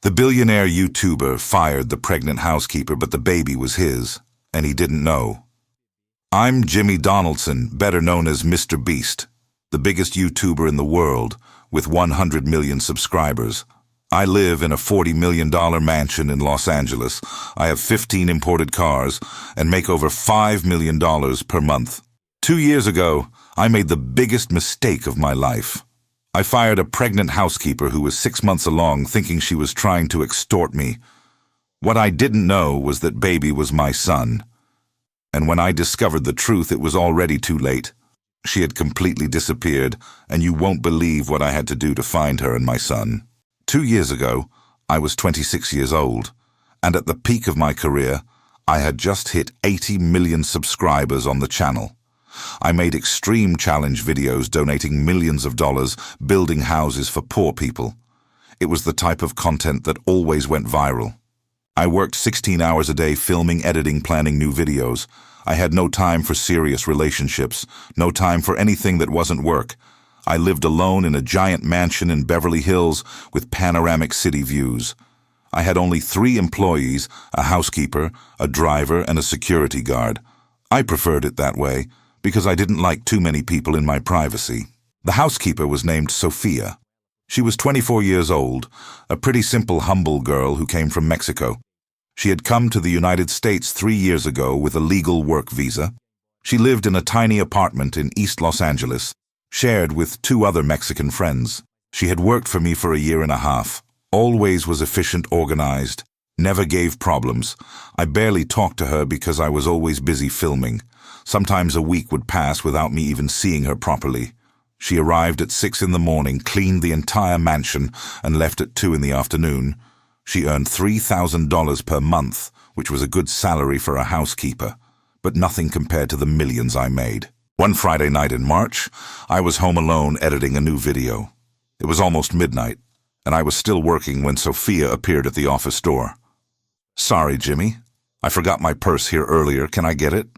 The billionaire YouTuber fired the pregnant housekeeper, but the baby was his, and he didn't know. I'm Jimmy Donaldson, better known as Mr. Beast, the biggest YouTuber in the world, with 100 million subscribers. I live in a $40 million mansion in Los Angeles. I have 15 imported cars and make over $5 million per month. 2 years ago, I made the biggest mistake of my life. I fired a pregnant housekeeper who was 6 months along, thinking she was trying to extort me. What I didn't know was that baby was my son. And when I discovered the truth, it was already too late. She had completely disappeared, and you won't believe what I had to do to find her and my son. 2 years ago, I was 26 years old, and at the peak of my career, I had just hit 80 million subscribers on the channel. I made extreme challenge videos donating millions of dollars, building houses for poor people. It was the type of content that always went viral. I worked 16 hours a day filming, editing, planning new videos. I had no time for serious relationships, no time for anything that wasn't work. I lived alone in a giant mansion in Beverly Hills with panoramic city views. I had only 3 employees, a housekeeper, a driver, and a security guard. I preferred it that way because I didn't like too many people in my privacy. The housekeeper was named Sophia. She was 24 years old, a pretty simple, humble girl who came from Mexico. She had come to the United States 3 years ago with a legal work visa. She lived in a tiny apartment in East Los Angeles, shared with 2 other Mexican friends. She had worked for me for a year and a half. Always was efficient, organized, never gave problems. I barely talked to her because I was always busy filming. Sometimes a week would pass without me even seeing her properly. She arrived at 6 in the morning, cleaned the entire mansion, and left at 2 in the afternoon. She earned $3,000 per month, which was a good salary for a housekeeper, but nothing compared to the millions I made. One Friday night in March, I was home alone editing a new video. It was almost midnight, and I was still working when Sophia appeared at the office door. "Sorry, Jimmy. I forgot my purse here earlier. Can I get it?"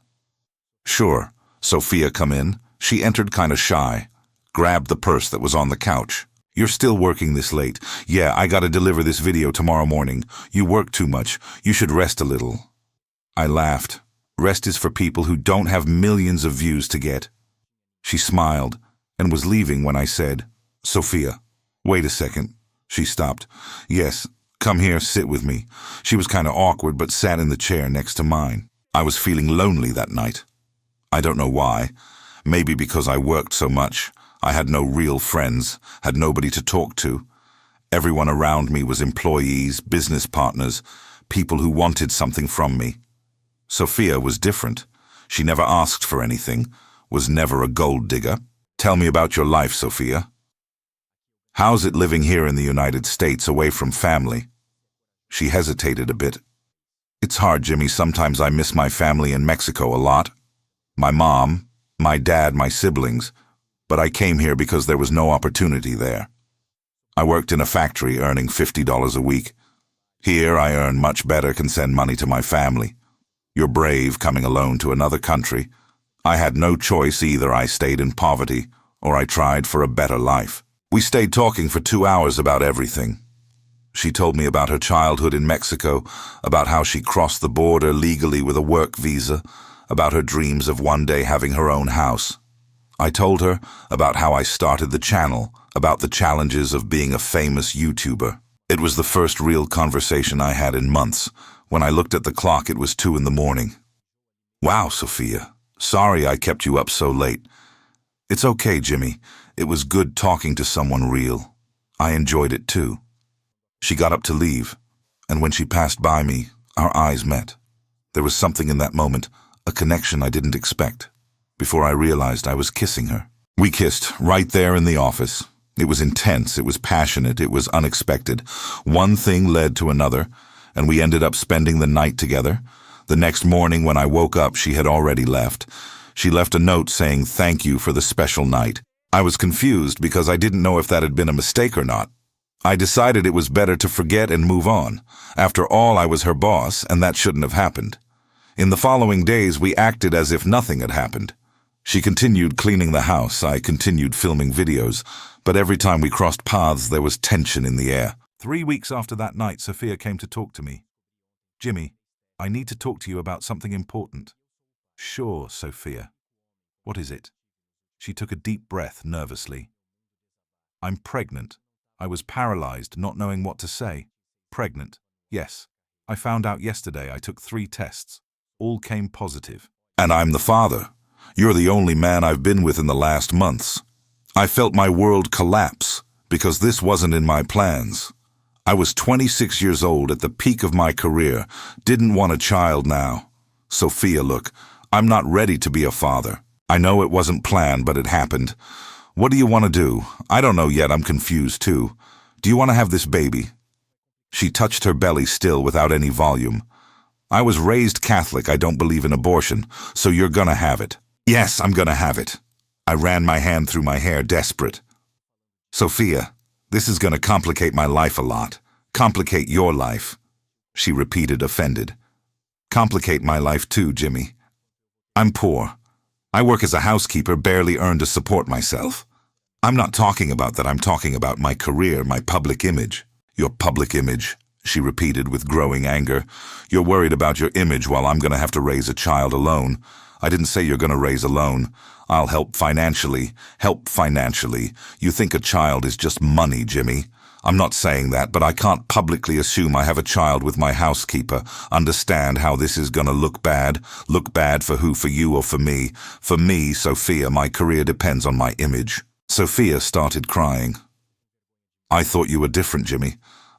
"Sure." Sophia come in. She entered kind of shy, grabbed the purse that was on the couch. "You're still working this late?" "Yeah, I gotta deliver this video tomorrow morning. You work too much. You should rest a little." I laughed. Rest is for people who don't have millions of views to get. She smiled and was leaving when I said, "Sophia, wait a second." She stopped. "Yes, come here, sit with me." She was kind of awkward but sat in the chair next to mine. I was feeling lonely that night. I don't know why. Maybe because I worked so much. I had no real friends, had nobody to talk to. Everyone around me was employees, business partners, people who wanted something from me. Sophia was different. She never asked for anything, was never a gold digger. "Tell me about your life, Sophia. How's it living here in the United States away from family?" She hesitated a bit. "It's hard, Jimmy. Sometimes I miss my family in Mexico a lot. My mom, my dad, my siblings. But I came here because there was no opportunity there. I worked in a factory earning $50 a week. Here I earn much better, can send money to my family. You're brave coming alone to another country. I had no choice. Either I stayed in poverty or I tried for a better life." We stayed talking for 2 hours about everything. She told me about her childhood in Mexico, about how she crossed the border legally with a work visa, about her dreams of one day having her own house. I told her about how I started the channel, about the challenges of being a famous YouTuber. It was the first real conversation I had in months. When I looked at the clock, it was 2 in the morning. "Wow, Sophia. Sorry I kept you up so late." "It's okay, Jimmy. It was good talking to someone real. I enjoyed it too." She got up to leave, and when she passed by me, our eyes met. There was something in that moment, a connection I didn't expect. Before I realized, I was kissing her. We kissed right there in the office. It was intense, it was passionate, it was unexpected. One thing led to another, and we ended up spending the night together. The next morning when I woke up, she had already left. She left a note saying thank you for the special night. I was confused because I didn't know if that had been a mistake or not. I decided it was better to forget and move on. After all, I was her boss, and that shouldn't have happened. In the following days, we acted as if nothing had happened. She continued cleaning the house, I continued filming videos, but every time we crossed paths, there was tension in the air. 3 weeks after that night, Sophia came to talk to me. Jimmy, I need to talk to you about something important. Sure, Sophia. What is it? She took a deep breath nervously. I'm pregnant. I was paralyzed, not knowing what to say. Pregnant. Yes. I found out yesterday. I took 3 tests. All came positive. And I'm the father. You're the only man I've been with in the last months. I felt my world collapse because this wasn't in my plans. I was 26 years old at the peak of my career, didn't want a child now. Sophia, look, I'm not ready to be a father. I know it wasn't planned, but it happened. What do you want to do? I don't know yet, I'm confused too. Do you want to have this baby? She touched her belly still without any volume. I was raised Catholic, I don't believe in abortion, so you're gonna have it. Yes, I'm gonna have it. I ran my hand through my hair, desperate. Sophia, this is gonna complicate my life a lot. Complicate your life. She repeated, offended. Complicate my life too, Jimmy. I'm poor. I work as a housekeeper, barely earn to support myself. I'm not talking about that, I'm talking about my career, my public image. Your public image, she repeated with growing anger. You're worried about your image while I'm gonna have to raise a child alone. I didn't say you're gonna raise alone. I'll help financially. Help financially. You think a child is just money, Jimmy. I'm not saying that, but I can't publicly assume I have a child with my housekeeper. Understand how this is gonna look bad? Look bad for who, for you or for me? For me, Sophia, my career depends on my image. Sophia started crying. I thought you were different, Jimmy.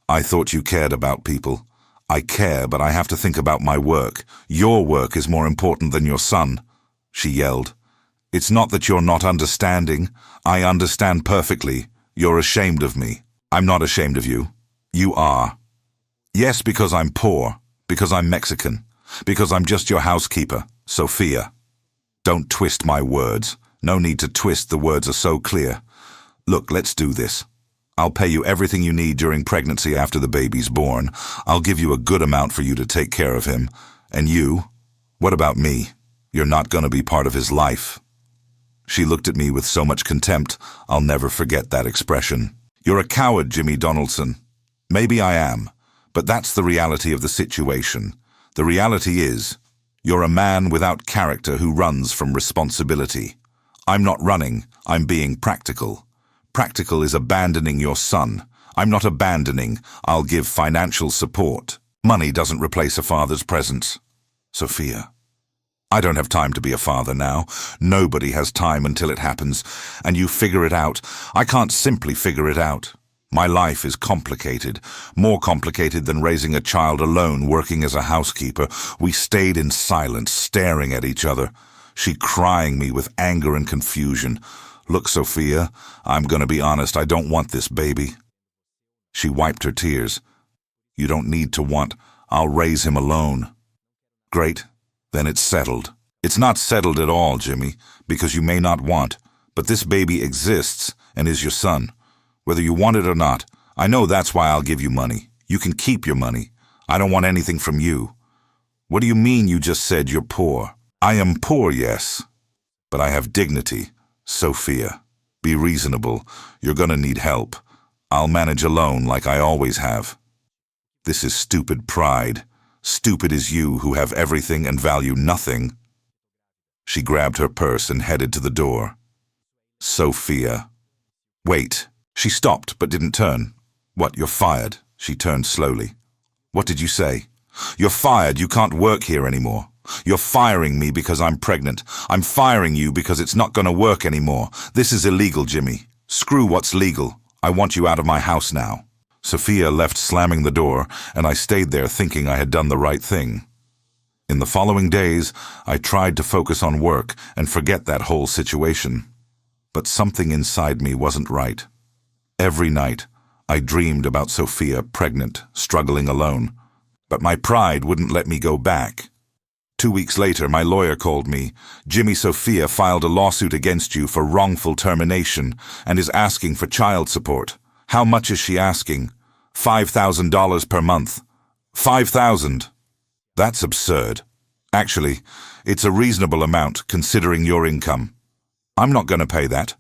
I thought you cared about people. I care, but I have to think about my work. Your work is more important than your son, she yelled. It's not that you're not understanding. I understand perfectly. You're ashamed of me. I'm not ashamed of you. You are. Yes, because I'm poor, because I'm Mexican, because I'm just your housekeeper, Sophia. Don't twist my words. No need to twist, the words are so clear. Look, let's do this. I'll pay you everything you need during pregnancy after the baby's born. I'll give you a good amount for you to take care of him. And you? What about me? You're not going to be part of his life. She looked at me with so much contempt, I'll never forget that expression. You're a coward, Jimmy Donaldson. Maybe I am, but that's the reality of the situation. The reality is, you're a man without character who runs from responsibility. I'm not running, I'm being practical. Practical is abandoning your son. I'm not abandoning, I'll give financial support. Money doesn't replace a father's presence. Sophia. I don't have time to be a father now. Nobody has time until it happens, and you figure it out. I can't simply figure it out. My life is complicated, more complicated than raising a child alone, working as a housekeeper. We stayed in silence, staring at each other, she crying me with anger and confusion. Look, Sophia, I'm gonna be honest, I don't want this baby. She wiped her tears. You don't need to want, I'll raise him alone. Great. Then it's settled. It's not settled at all, Jimmy, because you may not want, but this baby exists and is your son. Whether you want it or not, I know that's why I'll give you money. You can keep your money. I don't want anything from you. What do you mean you just said you're poor? I am poor, yes, but I have dignity. Sophia, be reasonable. You're gonna need help. I'll manage alone like I always have. This is stupid pride. Stupid is you who have everything and value nothing. She grabbed her purse and headed to the door. Sophia. Wait. She stopped but didn't turn. What, you're fired? She turned slowly. What did you say? You're fired. You can't work here anymore. You're firing me because I'm pregnant. I'm firing you because it's not gonna work anymore. This is illegal, Jimmy. Screw what's legal. I want you out of my house now. Sophia left slamming the door, and I stayed there thinking I had done the right thing. In the following days, I tried to focus on work and forget that whole situation. But something inside me wasn't right. Every night, I dreamed about Sophia pregnant, struggling alone. But my pride wouldn't let me go back. 2 weeks later, my lawyer called me. Jimmy, Sophia filed a lawsuit against you for wrongful termination and is asking for child support. How much is she asking? $5,000 per month. $5,000. That's absurd. Actually, it's a reasonable amount considering your income. I'm not going to pay that.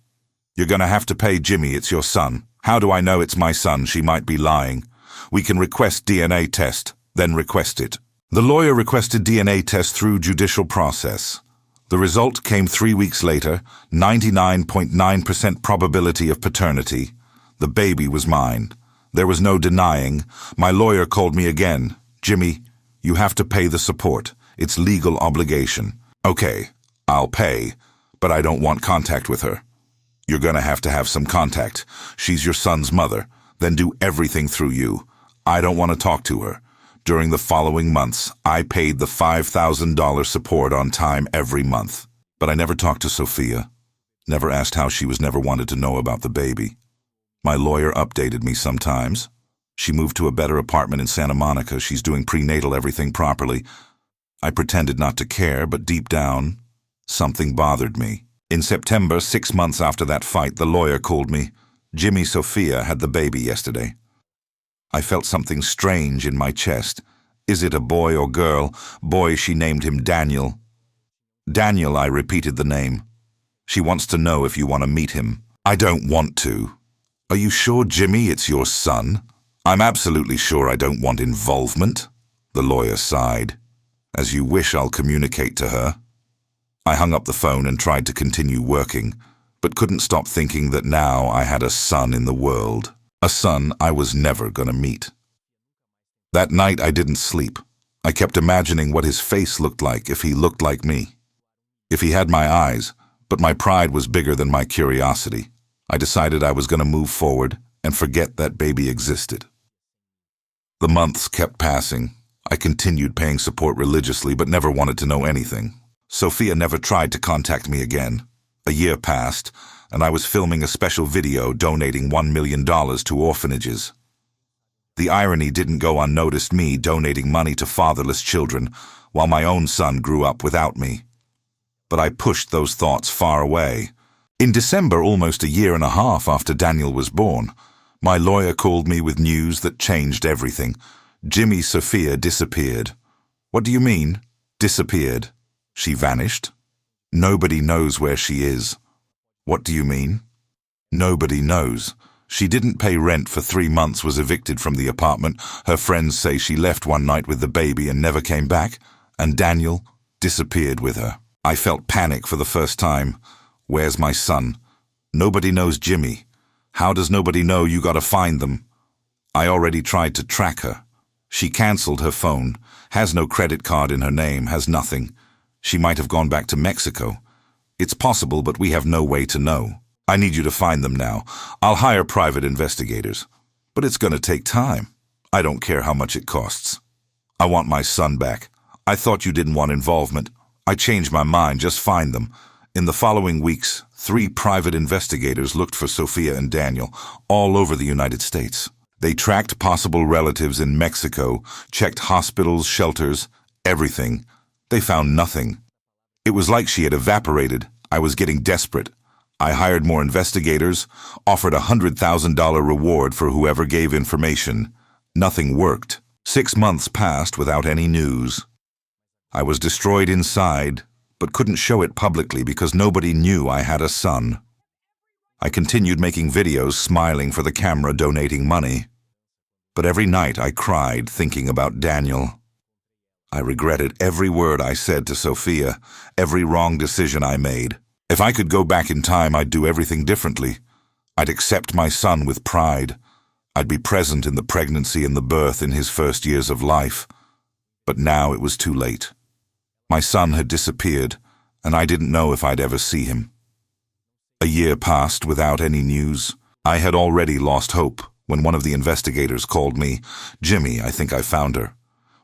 You're going to have to pay Jimmy, it's your son. How do I know it's my son? She might be lying. We can request DNA test, then request it. The lawyer requested DNA test through judicial process. The result came 3 weeks later, 99.9% probability of paternity. The baby was mine. There was no denying. My lawyer called me again. Jimmy, you have to pay the support. It's legal obligation. Okay, I'll pay, but I don't want contact with her. You're gonna have to have some contact. She's your son's mother. Then do everything through you. I don't want to talk to her. During the following months, I paid the $5,000 support on time every month. But I never talked to Sophia. Never asked how she was, never wanted to know about the baby. My lawyer updated me sometimes. She moved to a better apartment in Santa Monica. She's doing prenatal everything properly. I pretended not to care, but deep down, something bothered me. In September, 6 months after that fight, the lawyer called me. Jimmy, Sophia had the baby yesterday. I felt something strange in my chest. Is it a boy or girl? Boy, she named him Daniel. Daniel, I repeated the name. She wants to know if you want to meet him. I don't want to. Are you sure, Jimmy, it's your son? I'm absolutely sure I don't want involvement. The lawyer sighed. As you wish, I'll communicate to her. I hung up the phone and tried to continue working, but couldn't stop thinking that now I had a son in the world. A son I was never gonna meet. That night I didn't sleep. I kept imagining what his face looked like if he looked like me. If he had my eyes, but my pride was bigger than my curiosity. I decided I was gonna move forward and forget that baby existed. The months kept passing. I continued paying support religiously but never wanted to know anything. Sophia never tried to contact me again. A year passed, and I was filming a special video donating $1 million to orphanages. The irony didn't go unnoticed, me donating money to fatherless children while my own son grew up without me. But I pushed those thoughts far away. In December, almost a year and a half after Daniel was born, my lawyer called me with news that changed everything. Jimmy, Sophia disappeared. What do you mean, disappeared? She vanished? Nobody knows where she is. What do you mean? Nobody knows. She didn't pay rent for 3 months, was evicted from the apartment. Her friends say she left one night with the baby and never came back, and Daniel disappeared with her. I felt panic for the first time. Where's my son? Nobody knows Jimmy. How does nobody know? You gotta find them. I already tried to track her. She cancelled her phone, has no credit card in her name, has nothing. She might have gone back to Mexico. It's possible, but we have no way to know. I need you to find them now. I'll hire private investigators. But it's gonna take time. I don't care how much it costs. I want my son back. I thought you didn't want involvement. I changed my mind. Just find them. In the following weeks, 3 private investigators looked for Sophia and Daniel all over the United States. They tracked possible relatives in Mexico, checked hospitals, shelters, everything. They found nothing. It was like she had evaporated. I was getting desperate. I hired more investigators, offered a $100,000 reward for whoever gave information. Nothing worked. 6 months passed without any news. I was destroyed inside, but couldn't show it publicly because nobody knew I had a son. I continued making videos, smiling for the camera, donating money. But every night I cried, thinking about Daniel. I regretted every word I said to Sophia, every wrong decision I made. If I could go back in time, I'd do everything differently. I'd accept my son with pride. I'd be present in the pregnancy and the birth in his first years of life. But now it was too late. My son had disappeared, and I didn't know if I'd ever see him. A year passed without any news. I had already lost hope when one of the investigators called me. Jimmy, I think I found her.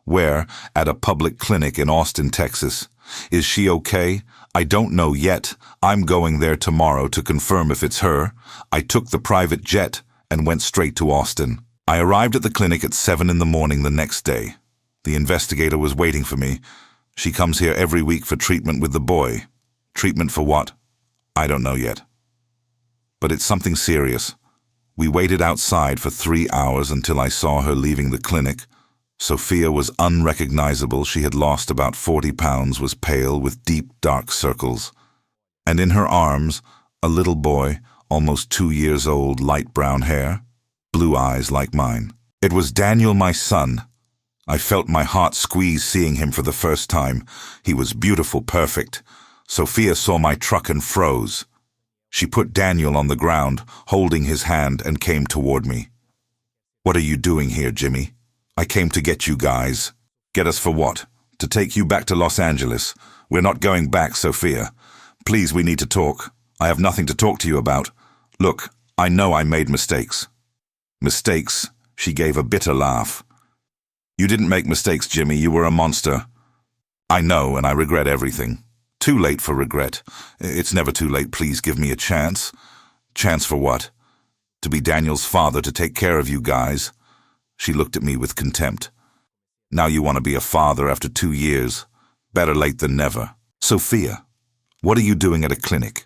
Where? At a public clinic in Austin, Texas. Is she okay? I don't know yet. I'm going there tomorrow to confirm if it's her. I took the private jet and went straight to Austin. I arrived at the clinic at 7 in the morning the next day. The investigator was waiting for me. She comes here every week for treatment with the boy. Treatment for what? I don't know yet. But it's something serious. We waited outside for 3 hours until I saw her leaving the clinic. Sophia was unrecognizable. She had lost about 40 pounds, was pale with deep, dark circles. And in her arms, a little boy, almost 2 years old, light brown hair, blue eyes like mine. It was Daniel, my son. I felt my heart squeeze seeing him for the first time. He was beautiful, perfect. Sophia saw my truck and froze. She put Daniel on the ground, holding his hand, and came toward me. "What are you doing here, Jimmy?" "I came to get you guys." "Get us for what?" "To take you back to Los Angeles." "We're not going back, Sophia. Please, we need to talk. I have nothing to talk to you about. Look, I know I made mistakes." "Mistakes?" She gave a bitter laugh. "You didn't make mistakes, Jimmy. You were a monster." "I know, and I regret everything." "Too late for regret. It's never too late. Please give me a chance." "Chance for what?" "To be Daniel's father, to take care of you guys." She looked at me with contempt. "Now you want to be a father after 2 years. Better late than never." "Sophia, what are you doing at a clinic?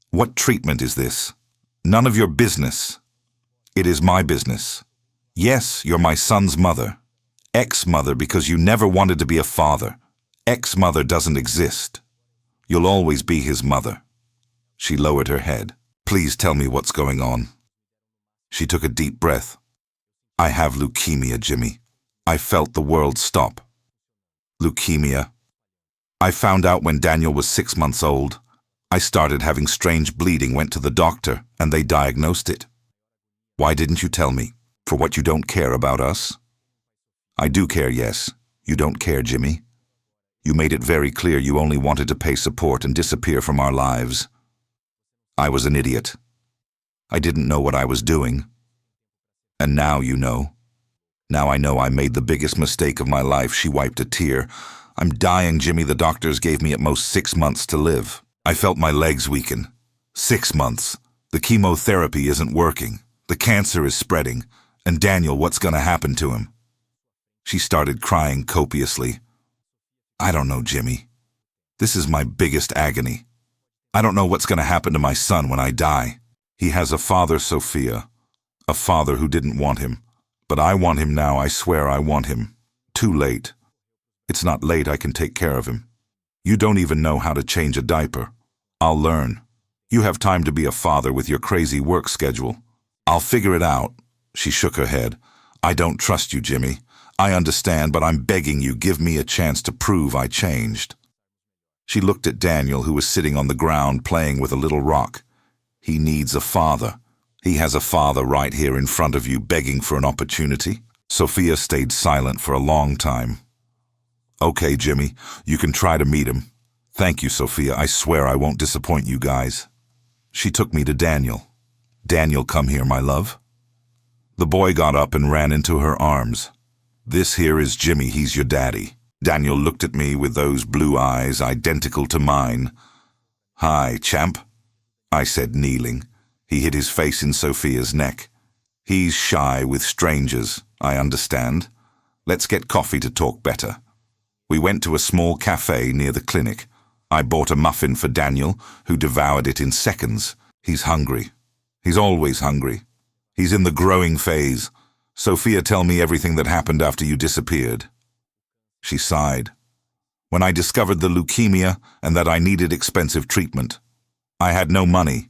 What treatment is this?" "None of your business." "It is my business." "Yes, you're my son's mother. Ex-mother, because you never wanted to be a father. Ex-mother doesn't exist. You'll always be his mother." She lowered her head. "Please tell me what's going on." She took a deep breath. "I have leukemia, Jimmy." I felt the world stop. "Leukemia?" "I found out when Daniel was 6 months old. I started having strange bleeding, went to the doctor, and they diagnosed it." "Why didn't you tell me? For what, you don't care about us?" "I do care, yes. You don't care, Jimmy. You made it very clear you only wanted to pay support and disappear from our lives." "I was an idiot. I didn't know what I was doing. And now you know. Now I know I made the biggest mistake of my life." She wiped a tear. "I'm dying, Jimmy. The doctors gave me at most 6 months to live. I felt my legs weaken. 6 months. The chemotherapy isn't working. The cancer is spreading. And Daniel, what's going to happen to him?" She started crying copiously. "I don't know, Jimmy. This is my biggest agony. I don't know what's going to happen to my son when I die. He has a father, Sophia. A father who didn't want him. But I want him now. I swear I want him. Too late. It's not late. I can take care of him. You don't even know how to change a diaper. I'll learn. You have time to be a father with your crazy work schedule. I'll figure it out." She shook her head. "I don't trust you, Jimmy. I understand, but I'm begging you, give me a chance to prove I changed." She looked at Daniel, who was sitting on the ground playing with a little rock. "He needs a father. He has a father right here in front of you, begging for an opportunity." Sophia stayed silent for a long time. "Okay, Jimmy, you can try to meet him." "Thank you, Sophia. I swear I won't disappoint you guys." She took me to Daniel. "Daniel, come here, my love." The boy got up and ran into her arms. "This here is Jimmy. He's your daddy." Daniel looked at me with those blue eyes identical to mine. "Hi, champ," I said, kneeling. He hid his face in Sophia's neck. "He's shy with strangers, I understand. Let's get coffee to talk better." We went to a small cafe near the clinic. I bought a muffin for Daniel, who devoured it in seconds. He's hungry. He's always hungry. He's in the growing phase. "Sophia, tell me everything that happened after you disappeared." She sighed. "When I discovered the leukemia and that I needed expensive treatment. I had no money.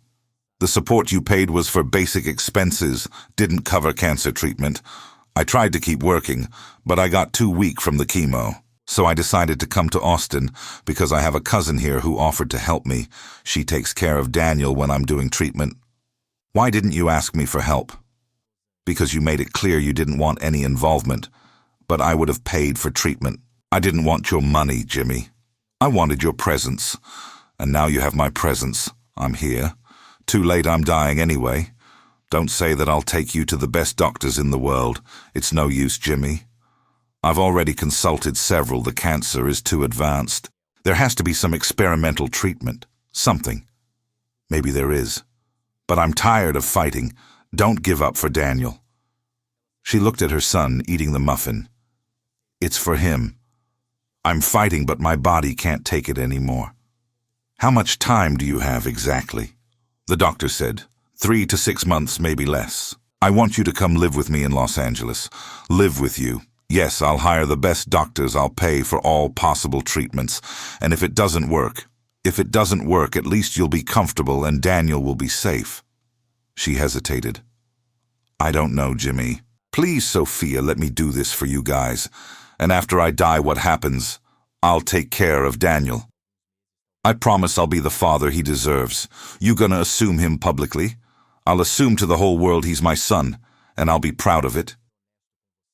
The support you paid was for basic expenses, didn't cover cancer treatment. I tried to keep working, but I got too weak from the chemo. So I decided to come to Austin because I have a cousin here who offered to help me. She takes care of Daniel when I'm doing treatment." "Why didn't you ask me for help?" "Because you made it clear you didn't want any involvement. But I would have paid for treatment. I didn't want your money, Jimmy. I wanted your presence. And now you have my presence. I'm here. Too late, I'm dying anyway. Don't say that I'll take you to the best doctors in the world. It's no use, Jimmy. I've already consulted several. The cancer is too advanced. There has to be some experimental treatment. Something. Maybe there is. But I'm tired of fighting. Don't give up for Daniel." She looked at her son eating the muffin. "It's for him. I'm fighting, but my body can't take it anymore." "How much time do you have exactly?" The doctor said, 3 to 6 months, maybe less. "I want you to come live with me in Los Angeles. Live with you. Yes, I'll hire the best doctors. I'll pay for all possible treatments. And if it doesn't work, at least you'll be comfortable and Daniel will be safe." She hesitated. "I don't know, Jimmy. Please, Sophia, let me do this for you guys. And after I die, what happens? I'll take care of Daniel. I promise I'll be the father he deserves. You gonna assume him publicly? I'll assume to the whole world he's my son, and I'll be proud of it."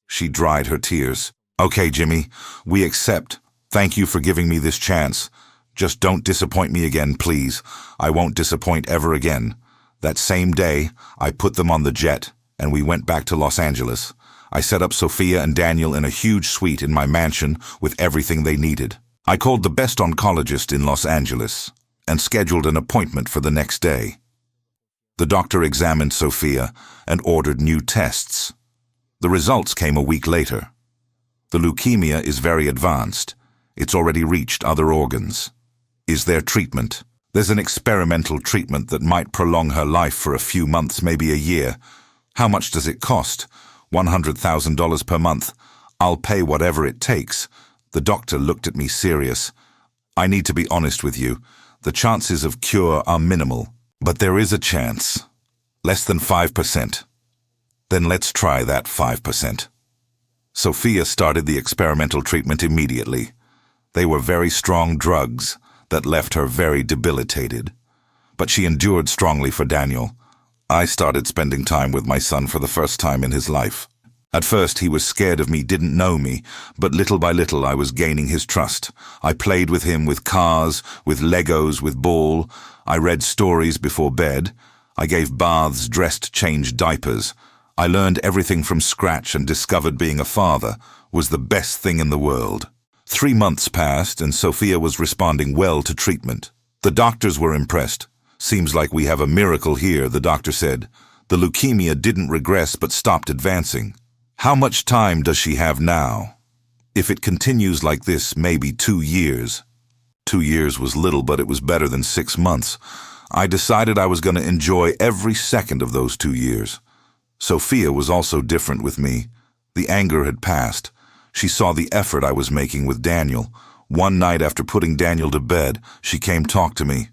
She dried her tears. "Okay, Jimmy, we accept. Thank you for giving me this chance. Just don't disappoint me again, please. I won't disappoint ever again." That same day, I put them on the jet, and we went back to Los Angeles. I set up Sophia and Daniel in a huge suite in my mansion with everything they needed. I called the best oncologist in Los Angeles and scheduled an appointment for the next day. The doctor examined Sophia and ordered new tests. The results came a week later. The leukemia is very advanced. It's already reached other organs. Is there treatment? There's an experimental treatment that might prolong her life for a few months, maybe a year. How much does it cost? $100,000 per month. I'll pay whatever it takes. The doctor looked at me serious. I need to be honest with you. The chances of cure are minimal, but there is a chance. Less than 5%. Then let's try that 5%. Sophia started the experimental treatment immediately. They were very strong drugs that left her very debilitated. But she endured strongly for Daniel. I started spending time with my son for the first time in his life. At first he was scared of me, didn't know me, but little by little I was gaining his trust. I played with him with cars, with Legos, with ball. I read stories before bed. I gave baths, dressed, changed diapers. I learned everything from scratch and discovered being a father was the best thing in the world. 3 months passed and Sophia was responding well to treatment. The doctors were impressed. "Seems like we have a miracle here," the doctor said. "The leukemia didn't regress but stopped advancing." How much time does she have now? If it continues like this, maybe 2 years. 2 years was little, but it was better than 6 months. I decided I was going to enjoy every second of those 2 years. Sophia was also different with me. The anger had passed. She saw the effort I was making with Daniel. One night after putting Daniel to bed, she came talk to me.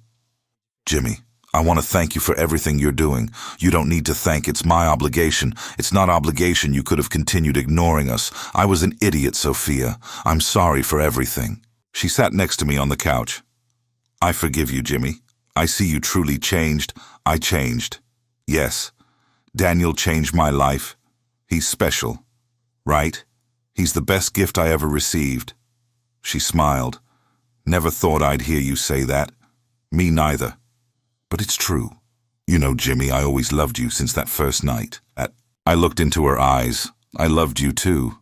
"Jimmy, I want to thank you for everything you're doing. You don't need to thank. It's my obligation. It's not obligation. You could have continued ignoring us. I was an idiot, Sophia. I'm sorry for everything." She sat next to me on the couch. "I forgive you, Jimmy. I see you truly changed. I changed. Yes, Daniel changed my life. He's special, right? He's the best gift I ever received." She smiled. "Never thought I'd hear you say that. Me neither. But it's true. You know, Jimmy, I always loved you since that first night." I looked into her eyes. I loved you too.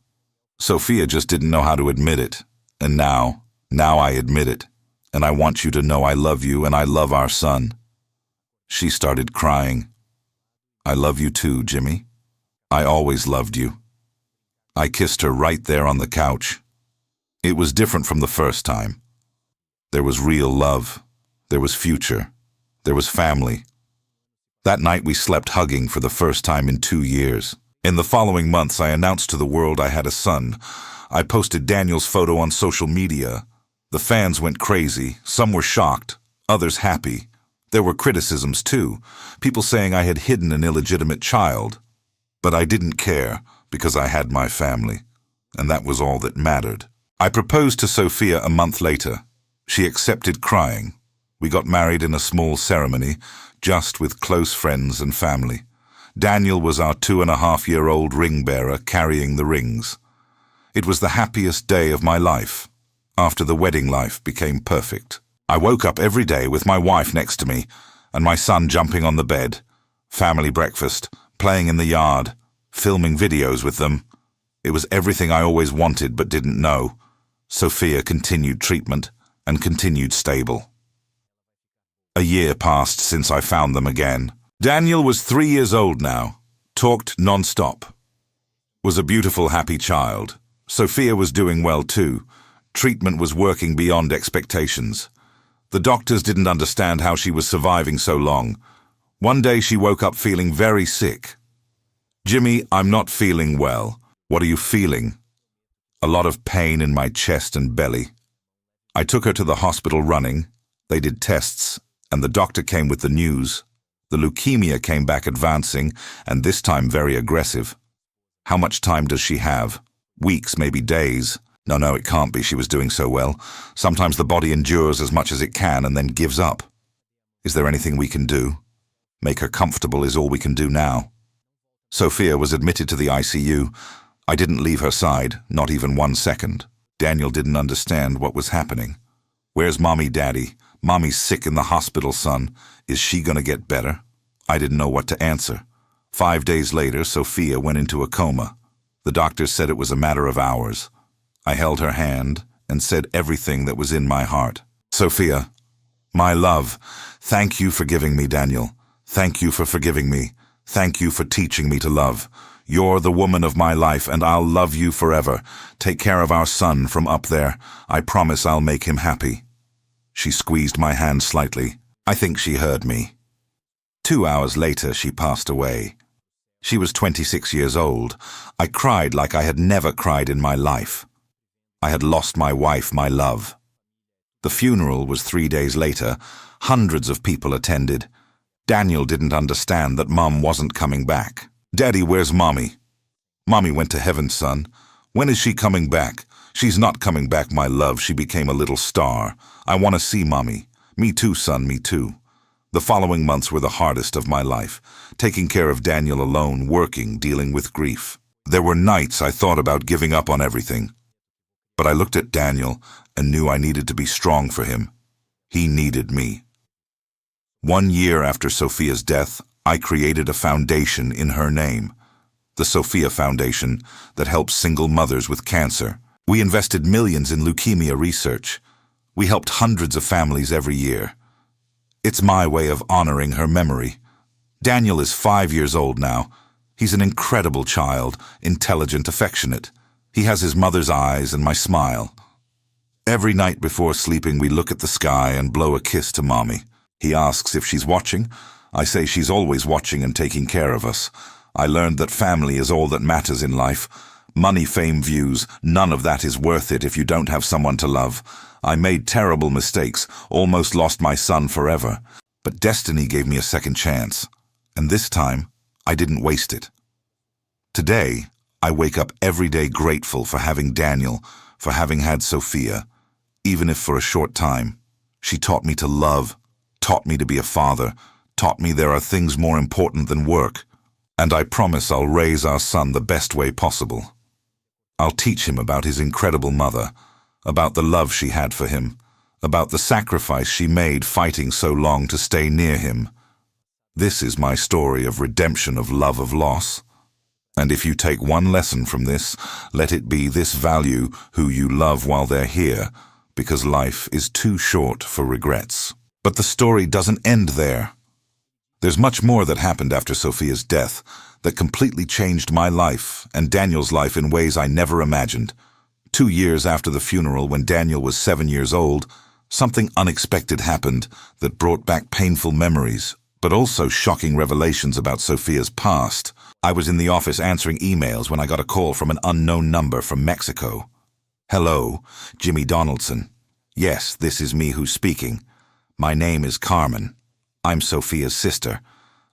Sophia just didn't know how to admit it. And now I admit it. And I want you to know I love you and I love our son. She started crying. "I love you too, Jimmy. I always loved you." I kissed her right there on the couch. It was different from the first time. There was real love. There was future. There was family. That night we slept hugging for the first time in 2 years. In the following months I announced to the world I had a son. I posted Daniel's photo on social media. The fans went crazy. Some were shocked, others happy. There were criticisms too, people saying I had hidden an illegitimate child. But I didn't care because I had my family, and that was all that mattered. I proposed to Sophia a month later. She accepted crying. We got married in a small ceremony, just with close friends and family. Daniel was our 2.5-year-old ring bearer carrying the rings. It was the happiest day of my life, after the wedding life became perfect. I woke up every day with my wife next to me, and my son jumping on the bed, family breakfast, playing in the yard, filming videos with them. It was everything I always wanted but didn't know. Sophia continued treatment and continued stable. A year passed since I found them again. Daniel was 3 years old now, talked non-stop. Was a beautiful, happy child. Sophia was doing well too. Treatment was working beyond expectations. The doctors didn't understand how she was surviving so long. One day she woke up feeling very sick. "Jimmy, I'm not feeling well." "What are you feeling?" "A lot of pain in my chest and belly." I took her to the hospital running. They did tests, and the doctor came with the news. The leukemia came back advancing, and this time very aggressive. How much time does she have? Weeks, maybe days. No, it can't be. She was doing so well. Sometimes the body endures as much as it can and then gives up. Is there anything we can do? Make her comfortable is all we can do now. Sophia was admitted to the ICU. I didn't leave her side, not even 1 second. Daniel didn't understand what was happening. Where's Mommy, Daddy? Mommy's sick in the hospital, son. Is she gonna get better? I didn't know what to answer. 5 days later, Sophia went into a coma. The doctors said it was a matter of hours. I held her hand and said everything that was in my heart. Sophia, my love, thank you for giving me Daniel. Thank you for forgiving me. Thank you for teaching me to love. You're the woman of my life, and I'll love you forever. Take care of our son from up there. I promise I'll make him happy. She squeezed my hand slightly. I think she heard me. 2 hours later, she passed away. She was 26 years old. I cried like I had never cried in my life. I had lost my wife, my love. The funeral was 3 days later. Hundreds of people attended. Daniel didn't understand that Mom wasn't coming back. Daddy, where's Mommy? Mommy went to heaven, son. When is she coming back? She's not coming back, my love. She became a little star. I want to see Mommy. Me too, son, me too. The following months were the hardest of my life, taking care of Daniel alone, working, dealing with grief. There were nights I thought about giving up on everything. But I looked at Daniel and knew I needed to be strong for him. He needed me. 1 year after Sophia's death, I created a foundation in her name, the Sophia Foundation, that helps single mothers with cancer. We invested millions in leukemia research. We helped hundreds of families every year. It's my way of honoring her memory. Daniel is 5 years old now. He's an incredible child, intelligent, affectionate. He has his mother's eyes and my smile. Every night before sleeping, we look at the sky and blow a kiss to Mommy. He asks if she's watching. I say she's always watching and taking care of us. I learned that family is all that matters in life. Money, fame, views, none of that is worth it if you don't have someone to love. I made terrible mistakes, almost lost my son forever. But destiny gave me a second chance. And this time, I didn't waste it. Today, I wake up every day grateful for having Daniel, for having had Sophia, even if for a short time. She taught me to love, taught me to be a father, taught me there are things more important than work. And I promise I'll raise our son the best way possible. I'll teach him about his incredible mother, about the love she had for him, about the sacrifice she made fighting so long to stay near him. This is my story of redemption, of love, of loss. And if you take one lesson from this, let it be this: value who you love while they're here, because life is too short for regrets. But the story doesn't end there. There's much more that happened after Sophia's death that completely changed my life and Daniel's life in ways I never imagined. 2 years after the funeral, when Daniel was 7 years old, something unexpected happened that brought back painful memories, but also shocking revelations about Sophia's past. I was in the office answering emails when I got a call from an unknown number from Mexico. Hello, Jimmy Donaldson. Yes, this is me who's speaking. My name is Carmen. I'm Sophia's sister.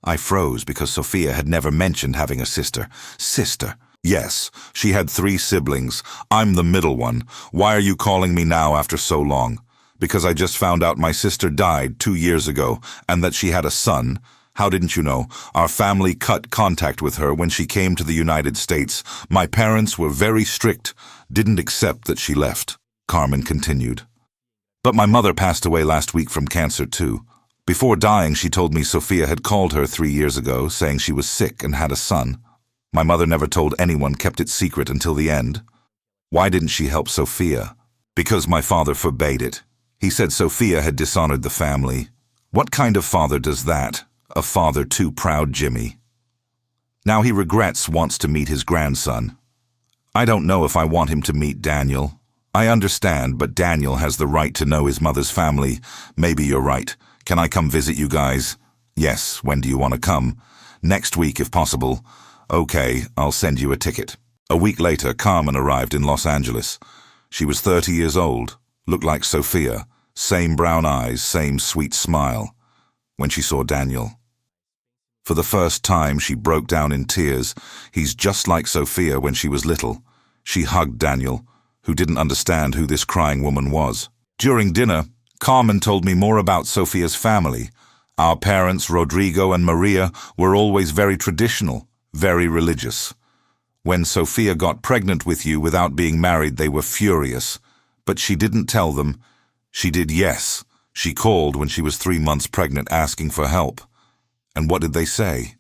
I froze because Sophia had never mentioned having a sister. Sister? Yes, she had 3 siblings. I'm the middle one. Why are you calling me now after so long? Because I just found out my sister died 2 years ago and that she had a son. How didn't you know? Our family cut contact with her when she came to the United States. My parents were very strict, didn't accept that she left. Carmen continued. But my mother passed away last week from cancer too. Before dying, she told me Sophia had called her 3 years ago, saying she was sick and had a son. My mother never told anyone, kept it secret until the end. Why didn't she help Sophia? Because my father forbade it. He said Sophia had dishonored the family. What kind of father does that? A father too proud, Jimmy. Now he wants to meet his grandson. I don't know if I want him to meet Daniel. I understand, but Daniel has the right to know his mother's family. Maybe you're right. Can I come visit you guys? Yes, when do you want to come? Next week, if possible. Okay, I'll send you a ticket. A week later, Carmen arrived in Los Angeles. She was 30 years old, looked like Sophia, same brown eyes, same sweet smile. When she saw Daniel. For the first time, she broke down in tears. He's just like Sophia when she was little. She hugged Daniel, who didn't understand who this crying woman was. During dinner, Carmen told me more about Sophia's family. Our parents, Rodrigo and Maria, were always very traditional, very religious. When Sophia got pregnant with you without being married, they were furious. But she didn't tell them. She did, yes. She called when she was 3 months pregnant asking for help. And what did they say?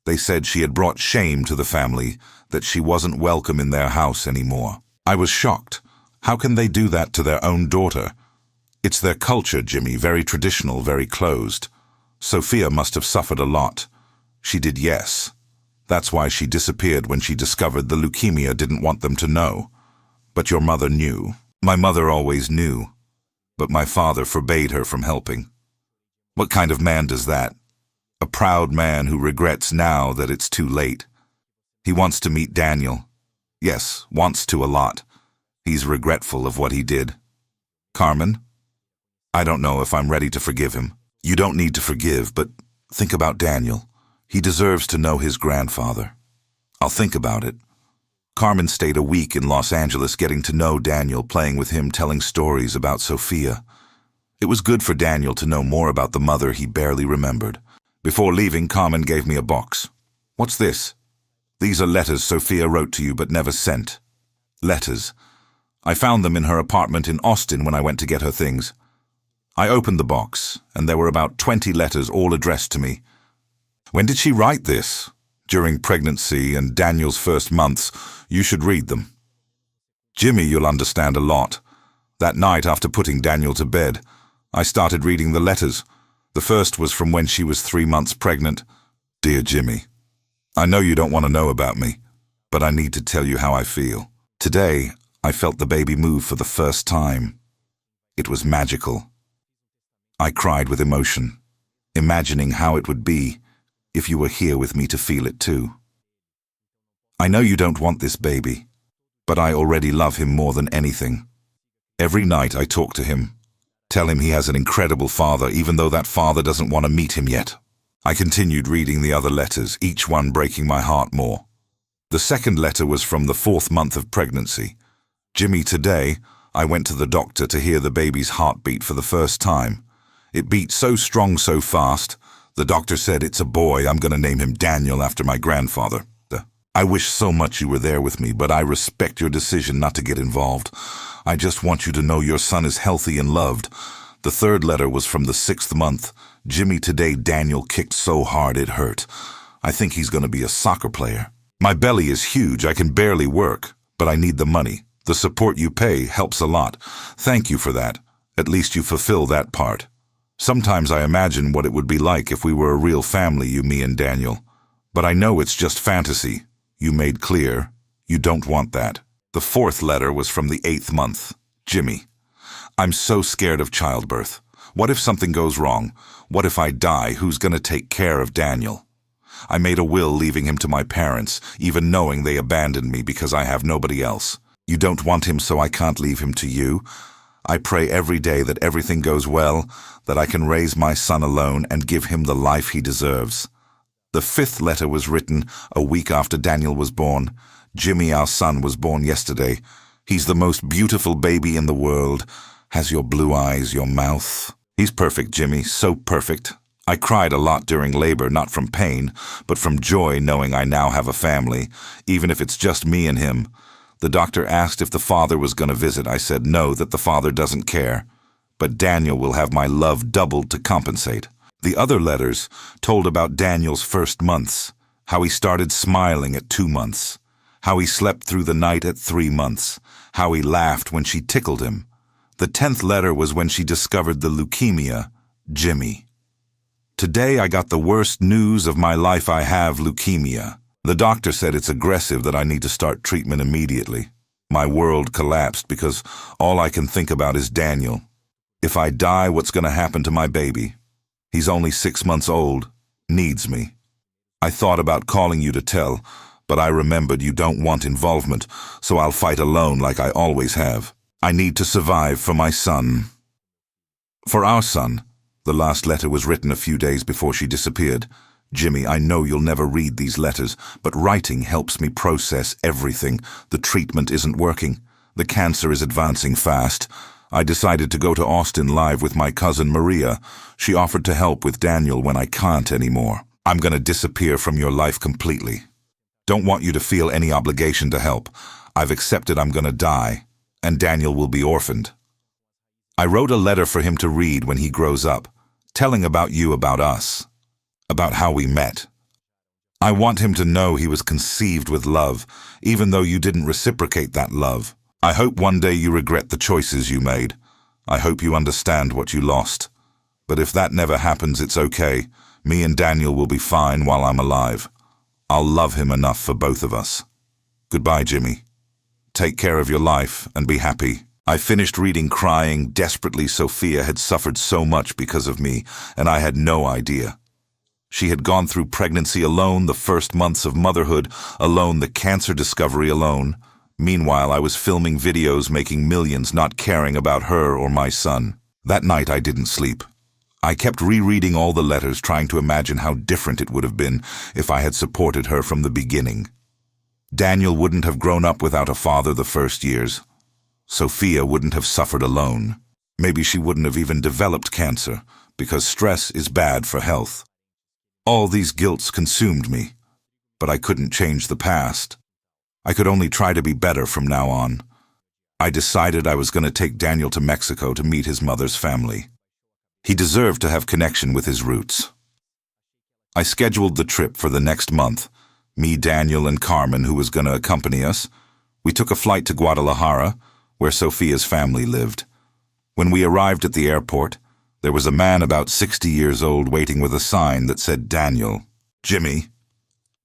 They said she had brought shame to the family, that she wasn't welcome in their house anymore. I was shocked. How can they do that to their own daughter? It's their culture, Jimmy, very traditional, very closed. Sophia must have suffered a lot. She did, yes. That's why she disappeared when she discovered the leukemia didn't want them to know. But your mother knew. My mother always knew. But my father forbade her from helping. What kind of man does that? A proud man who regrets now that it's too late. He wants to meet Daniel. Yes, wants to a lot. He's regretful of what he did. Carmen? I don't know if I'm ready to forgive him. You don't need to forgive, but think about Daniel. He deserves to know his grandfather. I'll think about it. Carmen stayed a week in Los Angeles getting to know Daniel, playing with him, telling stories about Sophia. It was good for Daniel to know more about the mother he barely remembered. Before leaving, Carmen gave me a box. What's this? These are letters Sophia wrote to you but never sent. Letters. I found them in her apartment in Austin when I went to get her things. I opened the box, and there were about 20 letters all addressed to me. When did she write this? During pregnancy and Daniel's first months. You should read them. Jimmy, you'll understand a lot. That night after putting Daniel to bed, I started reading the letters. The first was from when she was 3 months pregnant. Dear Jimmy, I know you don't want to know about me, but I need to tell you how I feel. Today, I felt the baby move for the first time. It was magical. I cried with emotion, imagining how it would be if you were here with me to feel it too. I know you don't want this baby, but I already love him more than anything. Every night I talk to him, tell him he has an incredible father, even though that father doesn't want to meet him yet. I continued reading the other letters, each one breaking my heart more. The second letter was from the 4th month of pregnancy. Jimmy, today, I went to the doctor to hear the baby's heartbeat for the first time. It beat so strong so fast. The doctor said, it's a boy, I'm going to name him Daniel after my grandfather. I wish so much you were there with me, but I respect your decision not to get involved. I just want you to know your son is healthy and loved. The third letter was from the 6th month. Jimmy, today Daniel kicked so hard it hurt. I think he's going to be a soccer player. My belly is huge, I can barely work, but I need the money. The support you pay helps a lot. Thank you for that. At least you fulfill that part. Sometimes I imagine what it would be like if we were a real family, you, me, and Daniel. But I know it's just fantasy. You made clear you don't want that. The 4th letter was from the 8th month. Jimmy, I'm so scared of childbirth. What if something goes wrong? What if I die? Who's going to take care of Daniel? I made a will leaving him to my parents, even knowing they abandoned me because I have nobody else. You don't want him, so I can't leave him to you. I pray every day that everything goes well, that I can raise my son alone and give him the life he deserves. The 5th letter was written a week after Daniel was born. Jimmy, our son, was born yesterday. He's the most beautiful baby in the world. Has your blue eyes, your mouth. He's perfect, Jimmy, so perfect. I cried a lot during labor, not from pain, but from joy knowing I now have a family, even if it's just me and him. The doctor asked if the father was going to visit. I said no, that the father doesn't care. But Daniel will have my love doubled to compensate. The other letters told about Daniel's first months, how he started smiling at 2 months, how he slept through the night at 3 months, how he laughed when she tickled him. The 10th letter was when she discovered the leukemia, Jimmy. Today I got the worst news of my life. I have leukemia. The doctor said it's aggressive, that I need to start treatment immediately. My world collapsed because all I can think about is Daniel. If I die, what's going to happen to my baby? He's only 6 months old, needs me. I thought about calling you to tell, but I remembered you don't want involvement, so I'll fight alone like I always have. I need to survive for my son. For our son. The last letter was written a few days before she disappeared. Jimmy, I know you'll never read these letters, but writing helps me process everything. The treatment isn't working. The cancer is advancing fast. I decided to go to Austin live with my cousin Maria. She offered to help with Daniel when I can't anymore. I'm gonna disappear from your life completely. Don't want you to feel any obligation to help. I've accepted I'm gonna die, and Daniel will be orphaned. I wrote a letter for him to read when he grows up, telling about you, about us, about how we met. I want him to know he was conceived with love, even though you didn't reciprocate that love. I hope one day you regret the choices you made. I hope you understand what you lost. But if that never happens, it's okay. Me and Daniel will be fine while I'm alive. I'll love him enough for both of us. Goodbye, Jimmy. Take care of your life and be happy. I finished reading crying desperately. Sophia had suffered so much because of me, and I had no idea. She had gone through pregnancy alone, the first months of motherhood alone, the cancer discovery alone. Meanwhile, I was filming videos, making millions, not caring about her or my son. That night I didn't sleep. I kept rereading all the letters, trying to imagine how different it would have been if I had supported her from the beginning. Daniel wouldn't have grown up without a father the first years. Sophia wouldn't have suffered alone. Maybe she wouldn't have even developed cancer, because stress is bad for health. All these guilts consumed me, but I couldn't change the past. I could only try to be better from now on. I decided I was going to take Daniel to Mexico to meet his mother's family. He deserved to have connection with his roots. I scheduled the trip for the next month. Me, Daniel, and Carmen, who was going to accompany us. We took a flight to Guadalajara, where Sophia's family lived. When we arrived at the airport, there was a man about 60 years old waiting with a sign that said Daniel. Jimmy.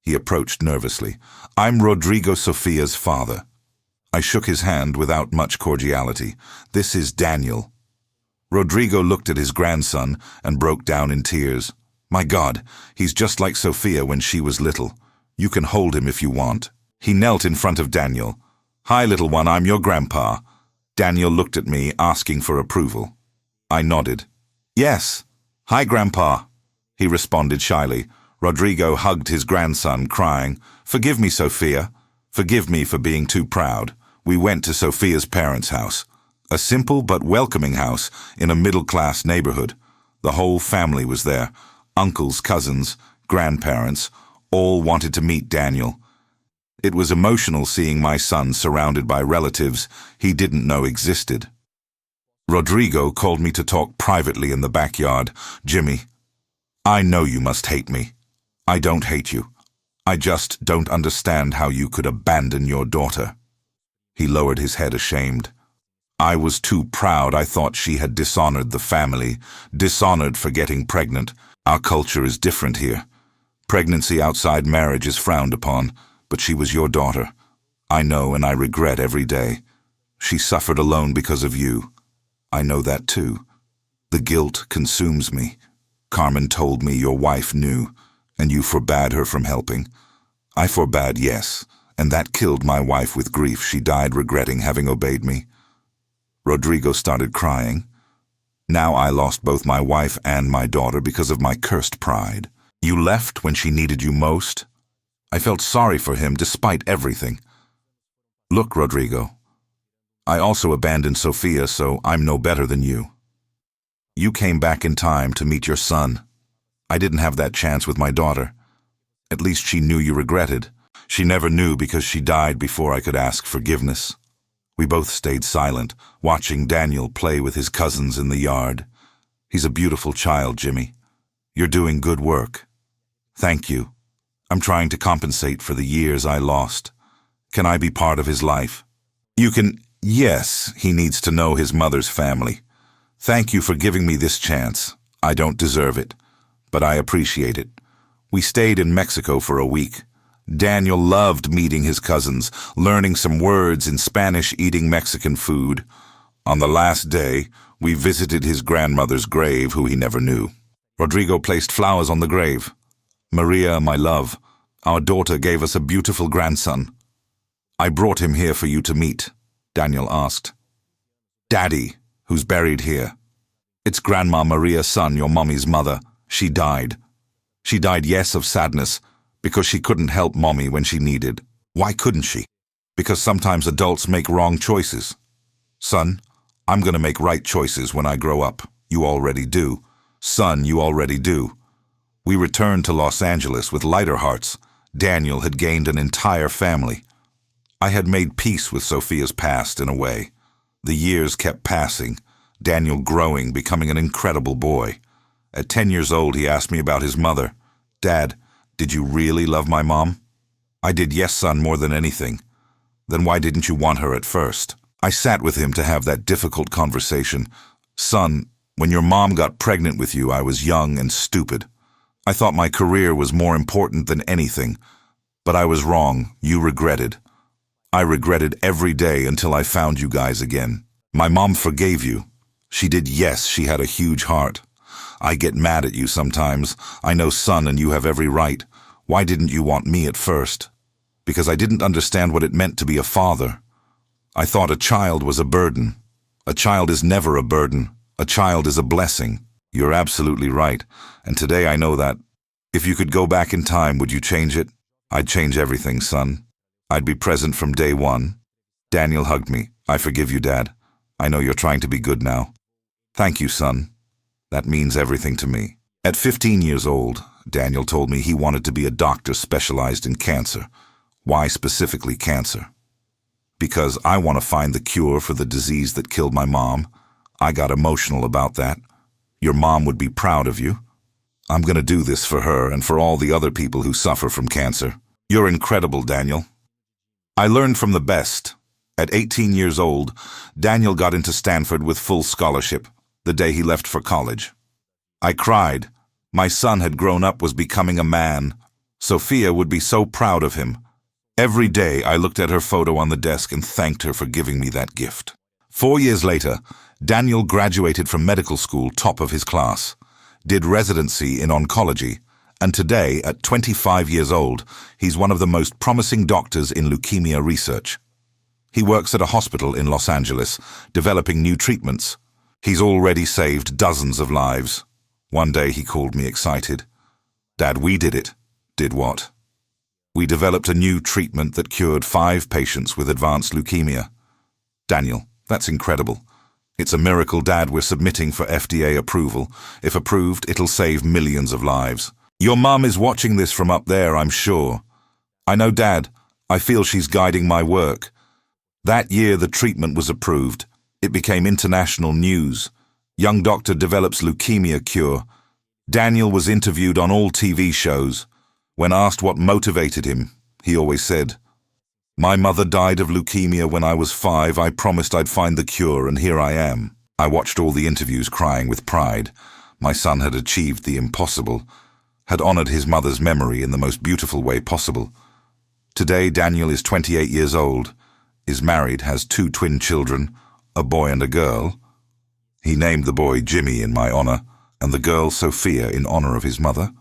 He approached nervously. I'm Rodrigo, Sophia's father. I shook his hand without much cordiality. This is Daniel. Rodrigo looked at his grandson and broke down in tears. My God, he's just like Sophia when she was little. You can hold him if you want. He knelt in front of Daniel. Hi, little one, I'm your grandpa. Daniel looked at me, asking for approval. I nodded. Yes. Hi, Grandpa. He responded shyly. Rodrigo hugged his grandson, crying, Forgive me, Sophia. Forgive me for being too proud. We went to Sophia's parents' house. A simple but welcoming house in a middle-class neighborhood. The whole family was there. Uncles, cousins, grandparents, all wanted to meet Daniel. It was emotional seeing my son surrounded by relatives he didn't know existed. Rodrigo called me to talk privately in the backyard. Jimmy, I know you must hate me. I don't hate you. I just don't understand how you could abandon your daughter. He lowered his head ashamed. I was too proud. I thought she had dishonored the family, dishonored for getting pregnant. Our culture is different here. Pregnancy outside marriage is frowned upon, but she was your daughter. I know, and I regret every day. She suffered alone because of you. I know that too. The guilt consumes me. Carmen told me your wife knew, and you forbade her from helping. I forbade, yes, and that killed my wife with grief. She died regretting having obeyed me. Rodrigo started crying. Now I lost both my wife and my daughter because of my cursed pride. You left when she needed you most. I felt sorry for him despite everything. Look, Rodrigo, I also abandoned Sophia, so I'm no better than you. You came back in time to meet your son. I didn't have that chance with my daughter. At least she knew you regretted. She never knew because she died before I could ask forgiveness. We both stayed silent, watching Daniel play with his cousins in the yard. He's a beautiful child, Jimmy. You're doing good work. Thank you. I'm trying to compensate for the years I lost. Can I be part of his life? You can. Yes, he needs to know his mother's family. Thank you for giving me this chance. I don't deserve it, but I appreciate it. We stayed in Mexico for a week. Daniel loved meeting his cousins, learning some words in Spanish, eating Mexican food. On the last day, we visited his grandmother's grave, who he never knew. Rodrigo placed flowers on the grave. Maria, my love, our daughter gave us a beautiful grandson. I brought him here for you to meet, Daniel asked. Daddy, who's buried here. It's Grandma Maria's son, your mommy's mother. She died. She died, yes, of sadness, because she couldn't help mommy when she needed. Why couldn't she? Because sometimes adults make wrong choices. Son, I'm gonna make right choices when I grow up. You already do. Son, you already do. We returned to Los Angeles with lighter hearts. Daniel had gained an entire family. I had made peace with Sophia's past in a way. The years kept passing, Daniel growing, becoming an incredible boy. At 10 years old, he asked me about his mother. Dad, did you really love my mom? I did, yes, son, more than anything. Then why didn't you want her at first? I sat with him to have that difficult conversation. Son, when your mom got pregnant with you, I was young and stupid. I thought my career was more important than anything. But I was wrong. You regretted. I regretted every day until I found you guys again. My mom forgave you. She did, yes, she had a huge heart. I get mad at you sometimes. I know, son, and you have every right. Why didn't you want me at first? Because I didn't understand what it meant to be a father. I thought a child was a burden. A child is never a burden. A child is a blessing. You're absolutely right, and today I know that. If you could go back in time, would you change it? I'd change everything, son. I'd be present from day one. Daniel hugged me. I forgive you, Dad. I know you're trying to be good now. Thank you, son. That means everything to me. At 15 years old, Daniel told me he wanted to be a doctor specialized in cancer. Why specifically cancer? Because I want to find the cure for the disease that killed my mom. I got emotional about that. Your mom would be proud of you. I'm going to do this for her and for all the other people who suffer from cancer. You're incredible, Daniel. I learned from the best. At 18 years old, Daniel got into Stanford with full scholarship, the day he left for college. I cried. My son had grown up, was becoming a man. Sophia would be so proud of him. Every day I looked at her photo on the desk and thanked her for giving me that gift. 4 years later, Daniel graduated from medical school, top of his class, did residency in oncology, and today, at 25 years old, he's one of the most promising doctors in leukemia research. He works at a hospital in Los Angeles, developing new treatments. He's already saved dozens of lives. One day he called me excited. Dad, we did it. Did what? We developed a new treatment that cured 5 patients with advanced leukemia. Daniel, that's incredible. It's a miracle, Dad. We're submitting for FDA approval. If approved, it'll save millions of lives. Your mom is watching this from up there, I'm sure. I know, Dad. I feel she's guiding my work. That year the treatment was approved. It became international news. Young doctor develops leukemia cure. Daniel was interviewed on all TV shows. When asked what motivated him, he always said, "My mother died of leukemia when I was 5. I promised I'd find the cure, and here I am." I watched all the interviews crying with pride. My son had achieved the impossible, had honored his mother's memory in the most beautiful way possible. Today, Daniel is 28 years old, is married, has 2 twin children, a boy and a girl. He named the boy Jimmy in my honor, and the girl Sophia in honor of his mother.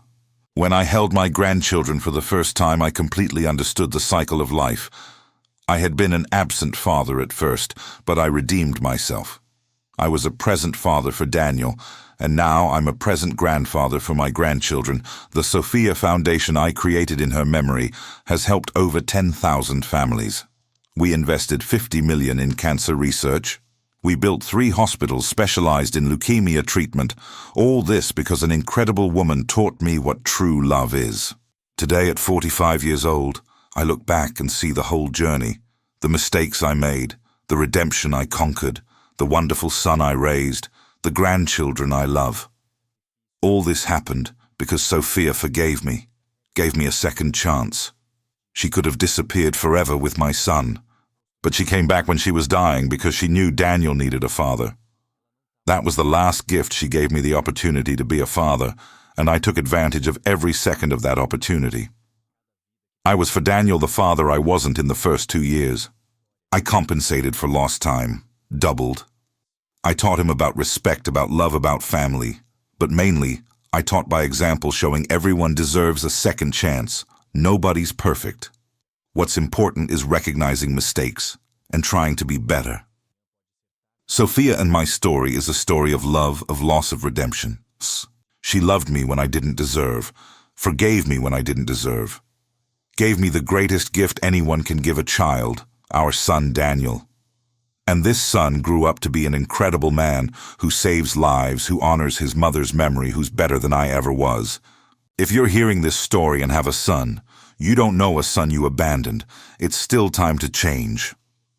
When I held my grandchildren for the first time, I completely understood the cycle of life. I had been an absent father at first, but I redeemed myself. I was a present father for Daniel, and now I'm a present grandfather for my grandchildren. The Sophia Foundation I created in her memory has helped over 10,000 families. We invested $50 million in cancer research. We built 3 hospitals specialized in leukemia treatment. All this because an incredible woman taught me what true love is. Today, at 45 years old, I look back and see the whole journey, the mistakes I made, the redemption I conquered, the wonderful son I raised, the grandchildren I love. All this happened because Sophia forgave me, gave me a second chance. She could have disappeared forever with my son, but she came back when she was dying because she knew Daniel needed a father. That was the last gift. She gave me the opportunity to be a father, and I took advantage of every second of that opportunity. I was for Daniel the father I wasn't in the first 2 years. I compensated for lost time, doubled. I taught him about respect, about love, about family, but mainly, I taught by example, showing everyone deserves a second chance. Nobody's perfect. What's important is recognizing mistakes and trying to be better. Sophia and my story is a story of love, of loss, of redemption. She loved me when I didn't deserve, forgave me when I didn't deserve, gave me the greatest gift anyone can give a child, our son Daniel. And this son grew up to be an incredible man who saves lives, who honors his mother's memory, who's better than I ever was. If you're hearing this story and have a son, you don't know a son you abandoned. It's still time to change.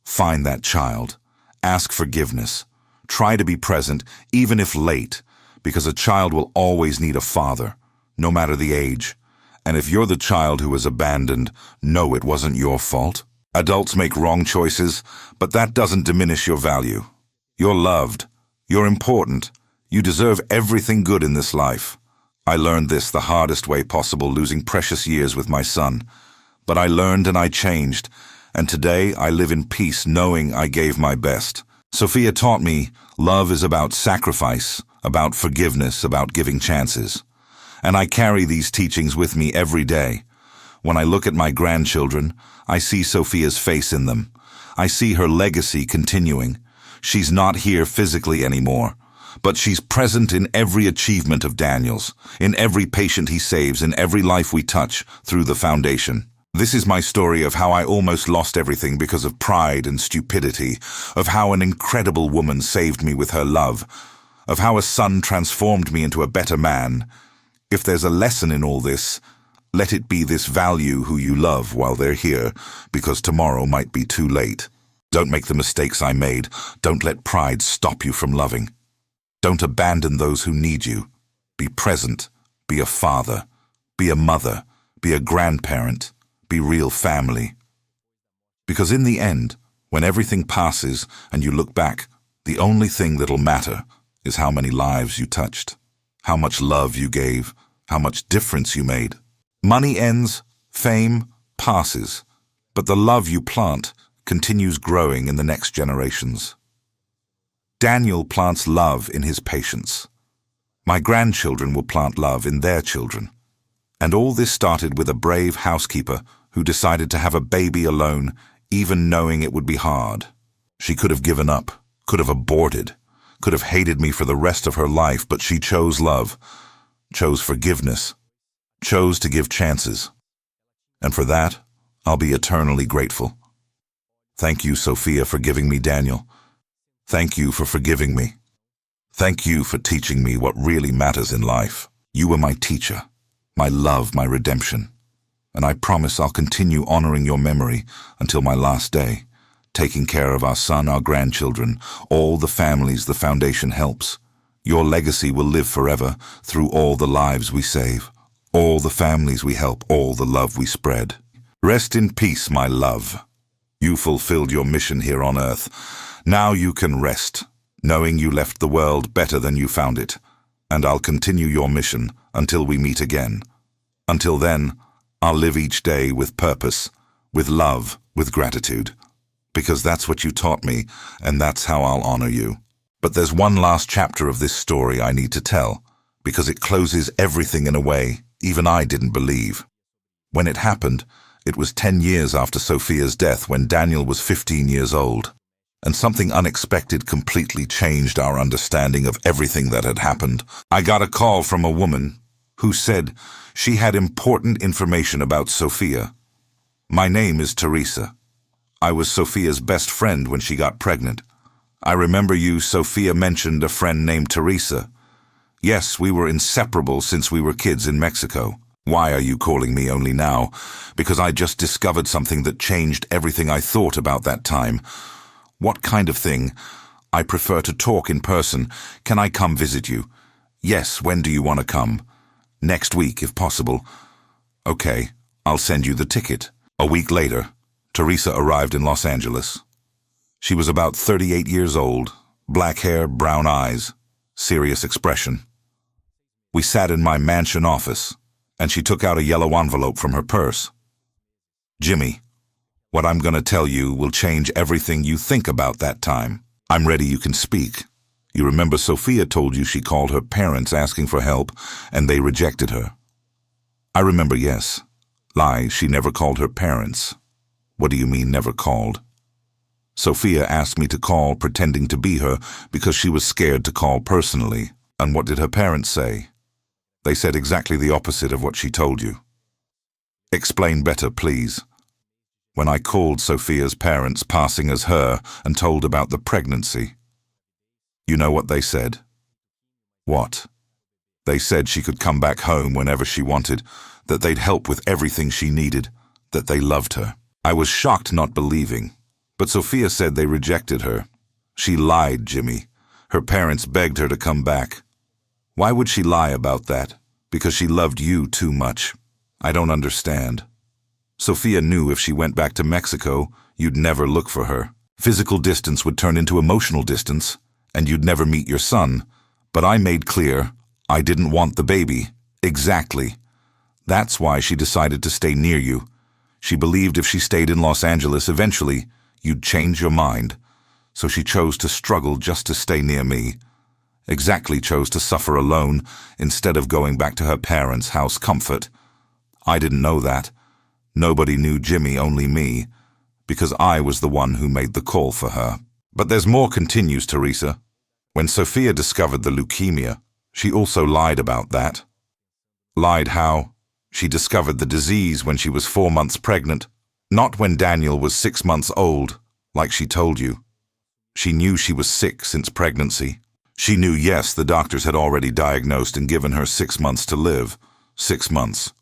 Find that child. Ask forgiveness. Try to be present, even if late, because a child will always need a father, no matter the age. And if you're the child who was abandoned, know it wasn't your fault. Adults make wrong choices, but that doesn't diminish your value. You're loved. You're important. You deserve everything good in this life. I learned this the hardest way possible, losing precious years with my son. But I learned and I changed, and today I live in peace knowing I gave my best. Sophia taught me love is about sacrifice, about forgiveness, about giving chances. And I carry these teachings with me every day. When I look at my grandchildren, I see Sophia's face in them. I see her legacy continuing. She's not here physically anymore, but she's present in every achievement of Daniel's, in every patient he saves, in every life we touch through the foundation. This is my story of how I almost lost everything because of pride and stupidity, of how an incredible woman saved me with her love, of how a son transformed me into a better man. If there's a lesson in all this, let it be this: value who you love while they're here, because tomorrow might be too late. Don't make the mistakes I made. Don't let pride stop you from loving. Don't abandon those who need you. Be present. Be a father. Be a mother. Be a grandparent. Be real family. Because in the end, when everything passes and you look back, the only thing that'll matter is how many lives you touched, how much love you gave, how much difference you made. Money ends, fame passes, but the love you plant continues growing in the next generations. Daniel plants love in his patients. My grandchildren will plant love in their children. And all this started with a brave housekeeper who decided to have a baby alone, even knowing it would be hard. She could have given up, could have aborted, could have hated me for the rest of her life, but she chose love, chose forgiveness, chose to give chances. And for that, I'll be eternally grateful. Thank you, Sophia, for giving me Daniel. Thank you for forgiving me. Thank you for teaching me what really matters in life. You were my teacher, my love, my redemption. And I promise I'll continue honoring your memory until my last day, taking care of our son, our grandchildren, all the families the foundation helps. Your legacy will live forever through all the lives we save, all the families we help, all the love we spread. Rest in peace, my love. You fulfilled your mission here on earth. Now you can rest, knowing you left the world better than you found it. And I'll continue your mission until we meet again. Until then, I'll live each day with purpose, with love, with gratitude. Because that's what you taught me, and that's how I'll honor you. But there's one last chapter of this story I need to tell, because it closes everything in a way even I didn't believe. When it happened, it was 10 years after Sophia's death, when Daniel was 15 years old. And something unexpected completely changed our understanding of everything that had happened. I got a call from a woman who said she had important information about Sophia. My name is Teresa. I was Sophia's best friend when she got pregnant. I remember you, Sophia, mentioned a friend named Teresa. Yes, we were inseparable since we were kids in Mexico. Why are you calling me only now? Because I just discovered something that changed everything I thought about that time. What kind of thing? I prefer to talk in person. Can I come visit you? Yes, when do you want to come? Next week, if possible. Okay, I'll send you the ticket. A week later, Teresa arrived in Los Angeles. She was about 38 years old, black hair, brown eyes, serious expression. We sat in my mansion office, and she took out a yellow envelope from her purse. Jimmy, what I'm going to tell you will change everything you think about that time. I'm ready, you can speak. You remember Sophia told you she called her parents asking for help, and they rejected her. I remember, yes. Lie, she never called her parents. What do you mean, never called? Sophia asked me to call pretending to be her because she was scared to call personally. And what did her parents say? They said exactly the opposite of what she told you. Explain better, please. When I called Sophia's parents, passing as her, and told about the pregnancy, you know what they said? What? They said she could come back home whenever she wanted, that they'd help with everything she needed, that they loved her. I was shocked, not believing. But Sophia said they rejected her. She lied, Jimmy. Her parents begged her to come back. Why would she lie about that? Because she loved you too much. I don't understand. Sophia knew if she went back to Mexico, you'd never look for her. Physical distance would turn into emotional distance, and you'd never meet your son. But I made clear I didn't want the baby. Exactly. That's why she decided to stay near you. She believed if she stayed in Los Angeles eventually, you'd change your mind. So she chose to struggle just to stay near me. Exactly chose to suffer alone instead of going back to her parents' house comfort. I didn't know that. Nobody knew Jimmy, only me, because I was the one who made the call for her. But there's more, continues Teresa. When Sophia discovered the leukemia, she also lied about that. Lied how? She discovered the disease when she was 4 months pregnant, not when Daniel was 6 months old, like she told you. She knew she was sick since pregnancy. She knew, yes, the doctors had already diagnosed and given her 6 months to live. 6 months.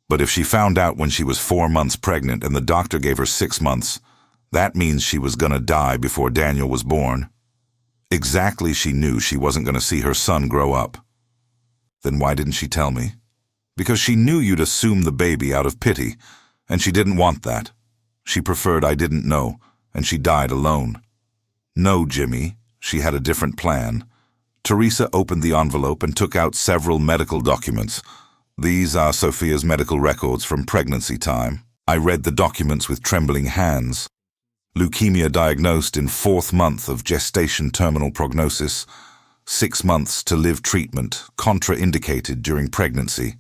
But if she found out when she was 4 months pregnant and the doctor gave her 6 months, that means she was gonna die before Daniel was born. Exactly, she knew she wasn't gonna see her son grow up. Then why didn't she tell me? Because she knew you'd assume the baby out of pity, and she didn't want that. She preferred I didn't know, and she died alone. No, Jimmy, she had a different plan. Teresa opened the envelope and took out several medical documents. These are Sophia's medical records from pregnancy time. I read the documents with trembling hands. Leukemia diagnosed in 4th month of gestation, terminal prognosis. 6 months to live treatment, contraindicated during pregnancy.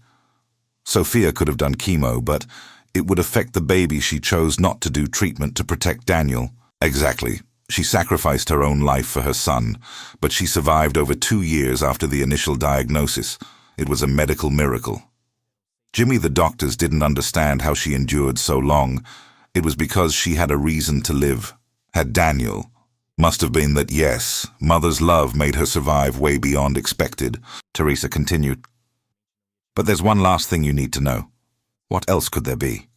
Sophia could have done chemo, but it would affect the baby. She chose not to do treatment to protect Daniel. Exactly. She sacrificed her own life for her son, but she survived over 2 years after the initial diagnosis. It was a medical miracle. Jimmy, the doctors didn't understand how she endured so long. It was because she had a reason to live. Had Daniel. Must have been that, yes, mother's love made her survive way beyond expected, Teresa continued. But there's one last thing you need to know. What else could there be?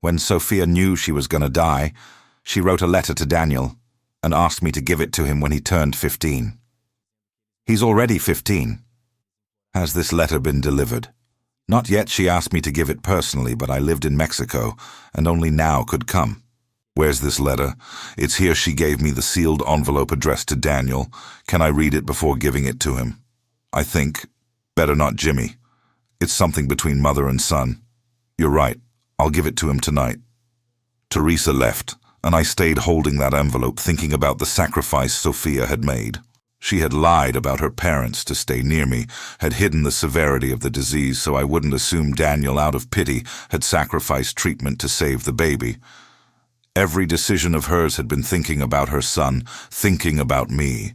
When Sophia knew she was gonna die, she wrote a letter to Daniel and asked me to give it to him when he turned 15. He's already 15. Has this letter been delivered? Not yet. She asked me to give it personally, but I lived in Mexico and only now could come. Where's this letter? It's here. She gave me the sealed envelope addressed to Daniel. Can I read it before giving it to him? I think. Better not, Jimmy. It's something between mother and son. You're right. I'll give it to him tonight. Teresa left, and I stayed holding that envelope, thinking about the sacrifice Sophia had made. She had lied about her parents to stay near me, had hidden the severity of the disease so I wouldn't assume Daniel, out of pity, had sacrificed treatment to save the baby. Every decision of hers had been thinking about her son, thinking about me.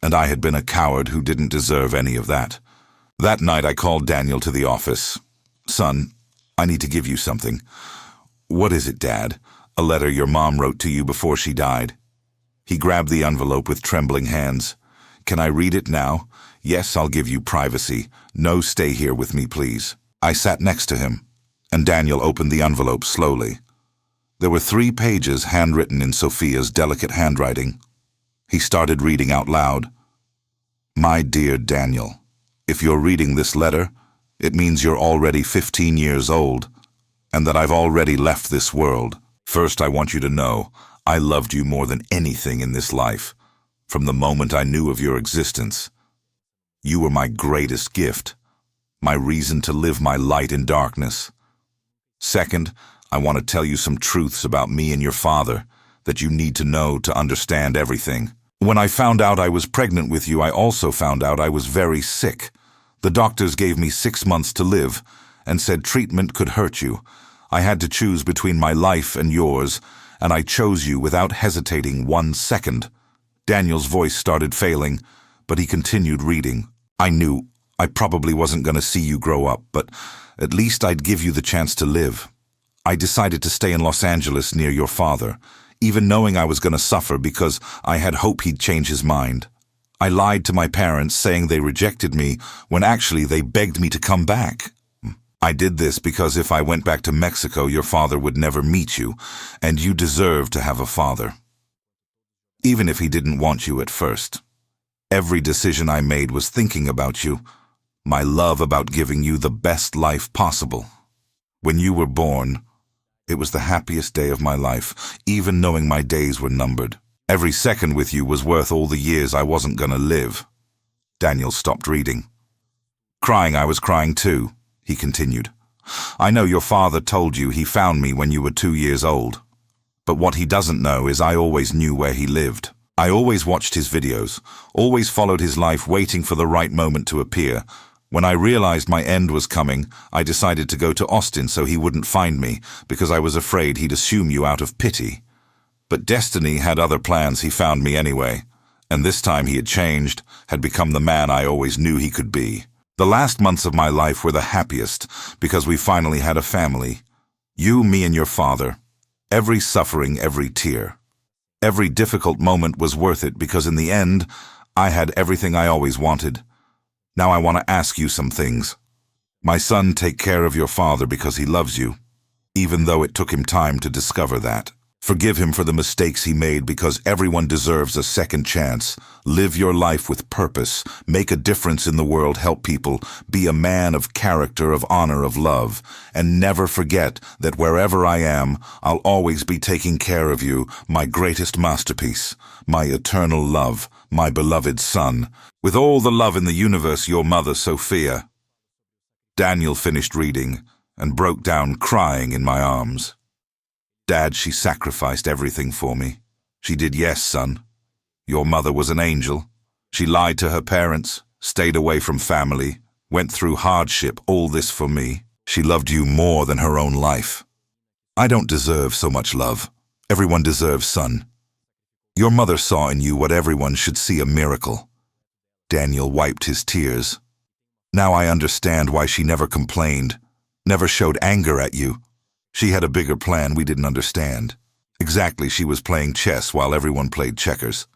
And I had been a coward who didn't deserve any of that. That night I called Daniel to the office. Son, I need to give you something. What is it, Dad? A letter your mom wrote to you before she died. He grabbed the envelope with trembling hands. Can I read it now? Yes, I'll give you privacy. No, stay here with me, please. I sat next to him, and Daniel opened the envelope slowly. There were 3 pages handwritten in Sophia's delicate handwriting. He started reading out loud. My dear Daniel, if you're reading this letter, it means you're already 15 years old, and that I've already left this world. First, I want you to know I loved you more than anything in this life, from the moment I knew of your existence. You were my greatest gift, my reason to live my light in darkness. Second, I want to tell you some truths about me and your father that you need to know to understand everything. When I found out I was pregnant with you, I also found out I was very sick. The doctors gave me 6 months to live and said treatment could hurt you. I had to choose between my life and yours, and I chose you without hesitating 1 second. Daniel's voice started failing, but he continued reading. I knew I probably wasn't going to see you grow up, but at least I'd give you the chance to live. I decided to stay in Los Angeles near your father, even knowing I was going to suffer because I had hope he'd change his mind. I lied to my parents saying they rejected me when actually they begged me to come back. I did this because if I went back to Mexico, your father would never meet you, and you deserve to have a father. Even if he didn't want you at first. Every decision I made was thinking about you, my love about giving you the best life possible. When you were born, it was the happiest day of my life, even knowing my days were numbered. Every second with you was worth all the years I wasn't gonna live. Daniel stopped reading. Crying, I was crying too, he continued. I know your father told you he found me when you were 2 years old. But what he doesn't know is I always knew where he lived. I always watched his videos, always followed his life waiting for the right moment to appear. When I realized my end was coming, I decided to go to Austin so he wouldn't find me, because I was afraid he'd assume you out of pity. But destiny had other plans. He found me anyway. And this time he had changed, had become the man I always knew he could be. The last months of my life were the happiest, because we finally had a family. You, me, and your father. Every suffering, every tear. Every difficult moment was worth it because in the end, I had everything I always wanted. Now I want to ask you some things. My son, take care of your father because he loves you, even though it took him time to discover that. Forgive him for the mistakes he made because everyone deserves a second chance. Live your life with purpose. Make a difference in the world. Help people. Be a man of character, of honor, of love. And never forget that wherever I am, I'll always be taking care of you, my greatest masterpiece, my eternal love, my beloved son. With all the love in the universe, your mother, Sophia. Daniel finished reading and broke down crying in my arms. Dad, she sacrificed everything for me. She did, yes, son. Your mother was an angel. She lied to her parents, stayed away from family, went through hardship, all this for me. She loved you more than her own life. I don't deserve so much love. Everyone deserves, son. Your mother saw in you what everyone should see, a miracle. Daniel wiped his tears. Now I understand why she never complained, never showed anger at you. She had a bigger plan we didn't understand. Exactly, she was playing chess while everyone played checkers.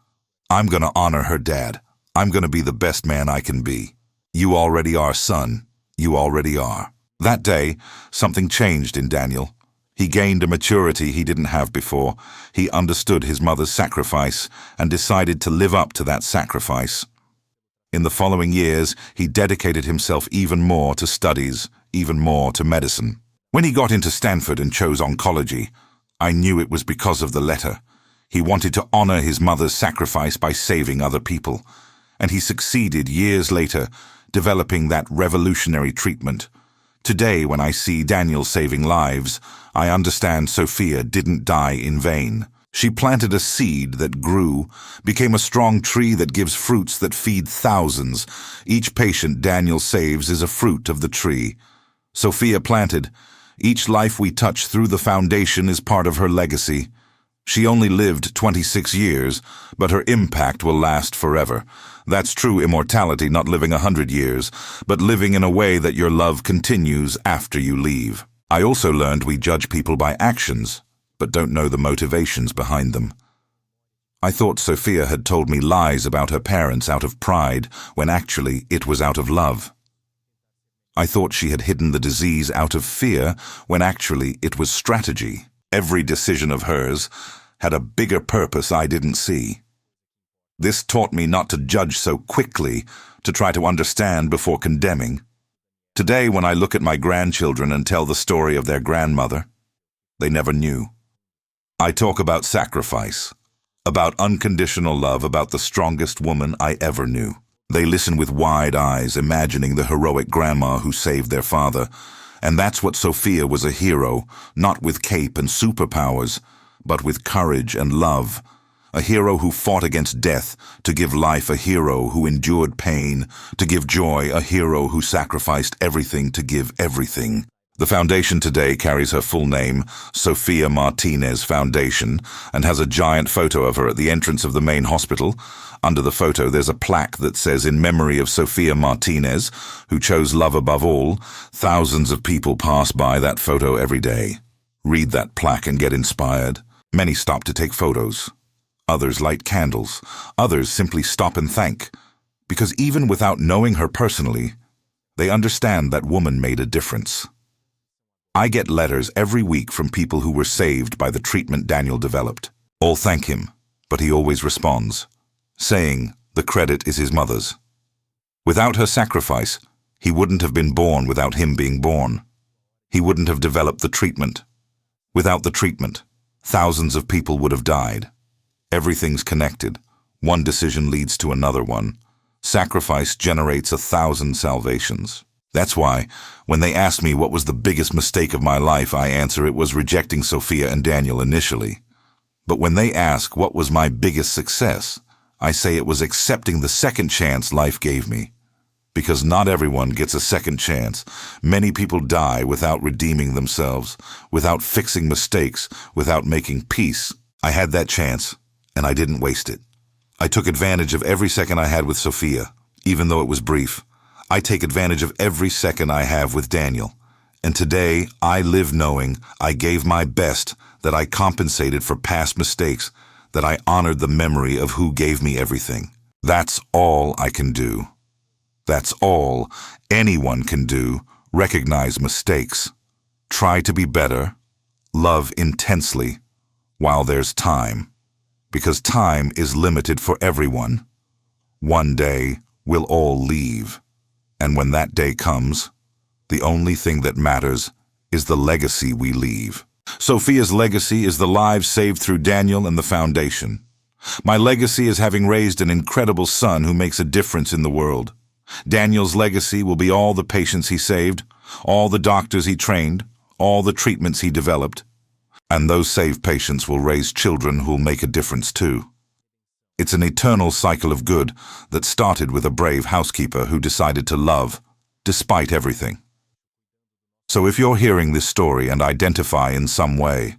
I'm gonna honor her, Dad. I'm gonna be the best man I can be. You already are, son. You already are. That day, something changed in Daniel. He gained a maturity he didn't have before. He understood his mother's sacrifice and decided to live up to that sacrifice. In the following years, he dedicated himself even more to studies, even more to medicine. When he got into Stanford and chose oncology, I knew it was because of the letter. He wanted to honor his mother's sacrifice by saving other people. And he succeeded years later, developing that revolutionary treatment. Today, when I see Daniel saving lives, I understand Sophia didn't die in vain. She planted a seed that grew, became a strong tree that gives fruits that feed thousands. Each patient Daniel saves is a fruit of the tree. Sophia planted. Each life we touch through the foundation is part of her legacy. She only lived 26 years, but her impact will last forever. That's true immortality, not living 100 years, but living in a way that your love continues after you leave. I also learned we judge people by actions, but don't know the motivations behind them. I thought Sophia had told me lies about her parents out of pride, when actually it was out of love. I thought she had hidden the disease out of fear, when actually it was strategy. Every decision of hers had a bigger purpose I didn't see. This taught me not to judge so quickly, to try to understand before condemning. Today, when I look at my grandchildren and tell the story of their grandmother, they never knew. I talk about sacrifice, about unconditional love, about the strongest woman I ever knew. They listen with wide eyes, imagining the heroic grandma who saved their father. And that's what Sophia was, a hero, not with cape and superpowers, but with courage and love. A hero who fought against death to give life, a hero who endured pain to give joy, a hero who sacrificed everything to give everything. The foundation today carries her full name, Sofia Martinez Foundation, and has a giant photo of her at the entrance of the main hospital. Under the photo, there's a plaque that says, "In memory of Sofia Martinez, who chose love above all." Thousands of people pass by that photo every day. Read that plaque and get inspired. Many stop to take photos. Others light candles. Others simply stop and thank. Because even without knowing her personally, they understand that woman made a difference. I get letters every week from people who were saved by the treatment Daniel developed. All thank him, but he always responds, saying the credit is his mother's. Without her sacrifice, he wouldn't have been born without him being born. He wouldn't have developed the treatment. Without the treatment, thousands of people would have died. Everything's connected. One decision leads to another one. Sacrifice generates 1,000 salvations. That's why, when they ask me what was the biggest mistake of my life, I answer it was rejecting Sofia and Daniel initially. But when they ask what was my biggest success, I say it was accepting the second chance life gave me. Because not everyone gets a second chance. Many people die without redeeming themselves, without fixing mistakes, without making peace. I had that chance, and I didn't waste it. I took advantage of every second I had with Sofia, even though it was brief. I take advantage of every second I have with Daniel. And today, I live knowing I gave my best, that I compensated for past mistakes, that I honored the memory of who gave me everything. That's all I can do. That's all anyone can do. Recognize mistakes. Try to be better. Love intensely while there's time. Because time is limited for everyone. One day, we'll all leave. And when that day comes, the only thing that matters is the legacy we leave. Sofia's legacy is the lives saved through Daniel and the foundation. My legacy is having raised an incredible son who makes a difference in the world. Daniel's legacy will be all the patients he saved, all the doctors he trained, all the treatments he developed. And those saved patients will raise children who'll make a difference too. It's an eternal cycle of good that started with a brave housekeeper who decided to love, despite everything. So if you're hearing this story and identify in some way,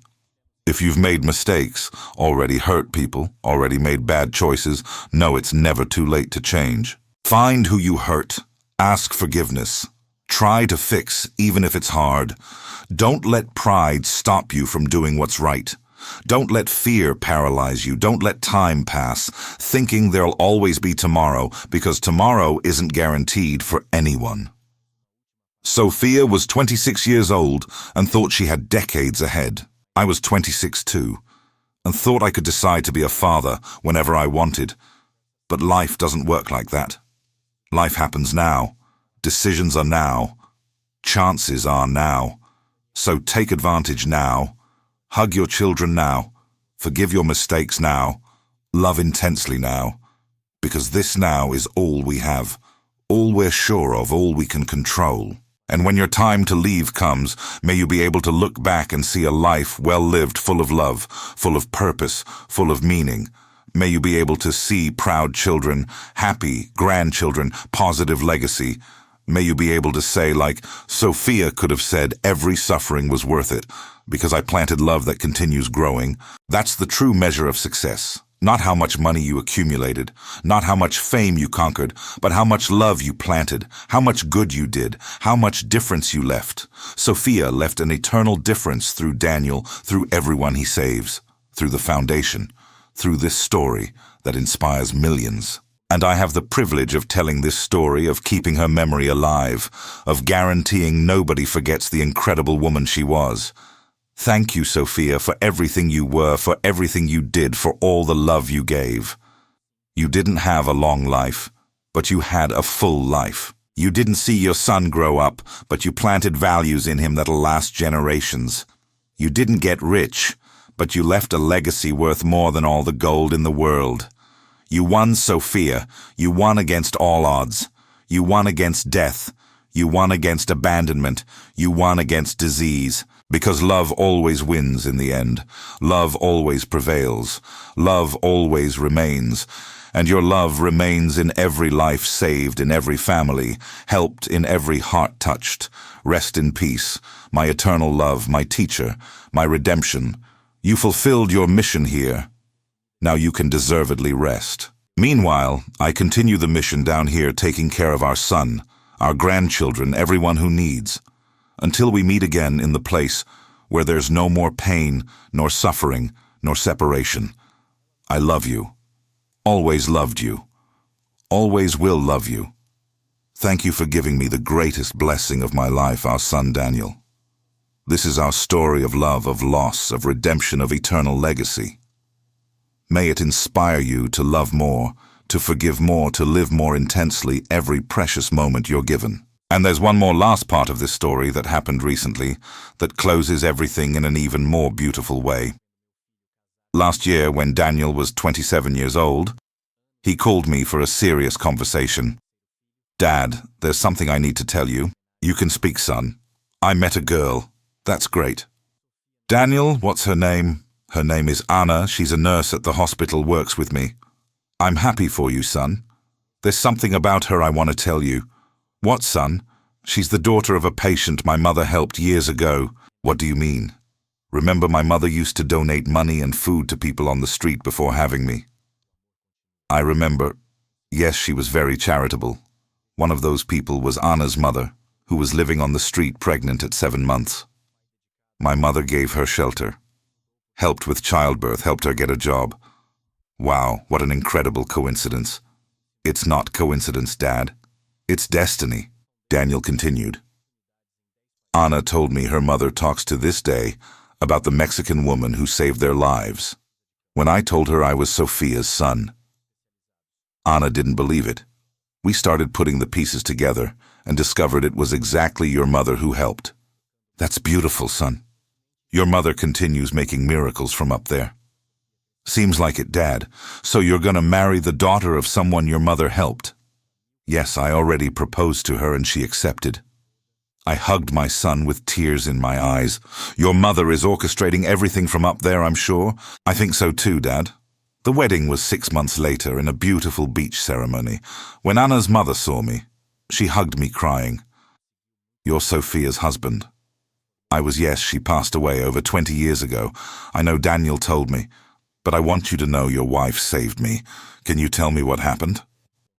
if you've made mistakes, already hurt people, already made bad choices, know it's never too late to change. Find who you hurt. Ask forgiveness. Try to fix, even if it's hard. Don't let pride stop you from doing what's right. Don't let fear paralyze you. Don't let time pass, thinking there'll always be tomorrow, because tomorrow isn't guaranteed for anyone. Sofia was 26 years old and thought she had decades ahead. I was 26 too, and thought I could decide to be a father whenever I wanted. But life doesn't work like that. Life happens now. Decisions are now. Chances are now. So take advantage now. Hug your children now. Forgive your mistakes now. Love intensely now. Because this now is all we have, all we're sure of, all we can control. And when your time to leave comes, may you be able to look back and see a life well lived, full of love, full of purpose, full of meaning. May you be able to see proud children, happy grandchildren, positive legacy. May you be able to say, like Sofia could have said, every suffering was worth it, because I planted love that continues growing. That's the true measure of success. Not how much money you accumulated, not how much fame you conquered, but how much love you planted, how much good you did, how much difference you left. Sofia left an eternal difference through Daniel, through everyone he saves, through the foundation, through this story that inspires millions. And I have the privilege of telling this story, of keeping her memory alive, of guaranteeing nobody forgets the incredible woman she was. Thank you, Sofia, for everything you were, for everything you did, for all the love you gave. You didn't have a long life, but you had a full life. You didn't see your son grow up, but you planted values in him that'll last generations. You didn't get rich, but you left a legacy worth more than all the gold in the world. You won, Sofia. You won against all odds. You won against death. You won against abandonment. You won against disease. Because love always wins in the end. Love always prevails. Love always remains. and your love remains in every life saved, in every family, helped, in every heart touched. Rest in peace, my eternal love, my teacher, my redemption. You fulfilled your mission here. Now you can deservedly rest. Meanwhile, I continue the mission down here, taking care of our son, our grandchildren, everyone who needs, until we meet again in the place where there's no more pain, nor suffering, nor separation. I love you. Always loved you. Always will love you. Thank you for giving me the greatest blessing of my life, our son Daniel. This is our story of love, of loss, of redemption, of eternal legacy. May it inspire you to love more, to forgive more, to live more intensely every precious moment you're given. And there's one more last part of this story that happened recently that closes everything in an even more beautiful way. Last year, when Daniel was 27 years old, he called me for a serious conversation. "Dad, there's something I need to tell you." "You can speak, son. I met a girl. That's great." "Daniel, what's her name?" "Her name is Anna. She's a nurse at the hospital, works with me." "I'm happy for you, son. There's something about her I want to tell you." "What, son?" "She's the daughter of a patient my mother helped years ago." "What do you mean?" "Remember, my mother used to donate money and food to people on the street before having me." "I remember. Yes, she was very charitable. One of those people was Anna's mother, who was living on the street pregnant at 7 months. My mother gave her shelter, helped with childbirth, helped her get a job. Wow, what an incredible coincidence." "It's not coincidence, Dad. It's destiny," Daniel continued. "Anna told me her mother talks to this day about the Mexican woman who saved their lives. When I told her I was Sophia's son, Anna didn't believe it. We started putting the pieces together and discovered it was exactly your mother who helped." "That's beautiful, son. Your mother continues making miracles from up there." "Seems like it, Dad. So you're gonna marry the daughter of someone your mother helped?" "Yes, I already proposed to her and she accepted." I hugged my son with tears in my eyes. "Your mother is orchestrating everything from up there, I'm sure?" "I think so too, Dad." The wedding was 6 months later in a beautiful beach ceremony. When Anna's mother saw me, she hugged me crying. "You're Sophia's husband." I was, yes, she passed away over 20 years ago. I know Daniel told me, but I want you to know your wife saved me. Can you tell me what happened?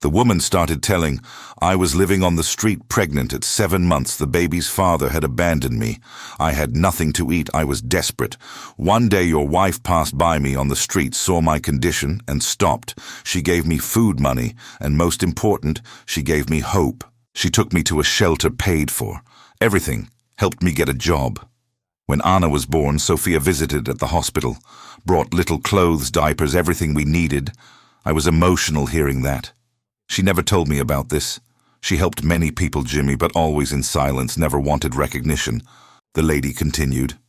The woman started telling, "I was living on the street pregnant at 7 months. The baby's father had abandoned me. I had nothing to eat. I was desperate. One day your wife passed by me on the street, saw my condition, and stopped. She gave me food money, and most important, she gave me hope. She took me to a shelter paid for. Everything. Helped me get a job. When Anna was born, Sophia visited at the hospital, brought little clothes, diapers, everything we needed. I was emotional hearing that. She never told me about this. She helped many people, Jimmy, but always in silence, never wanted recognition." The lady continued.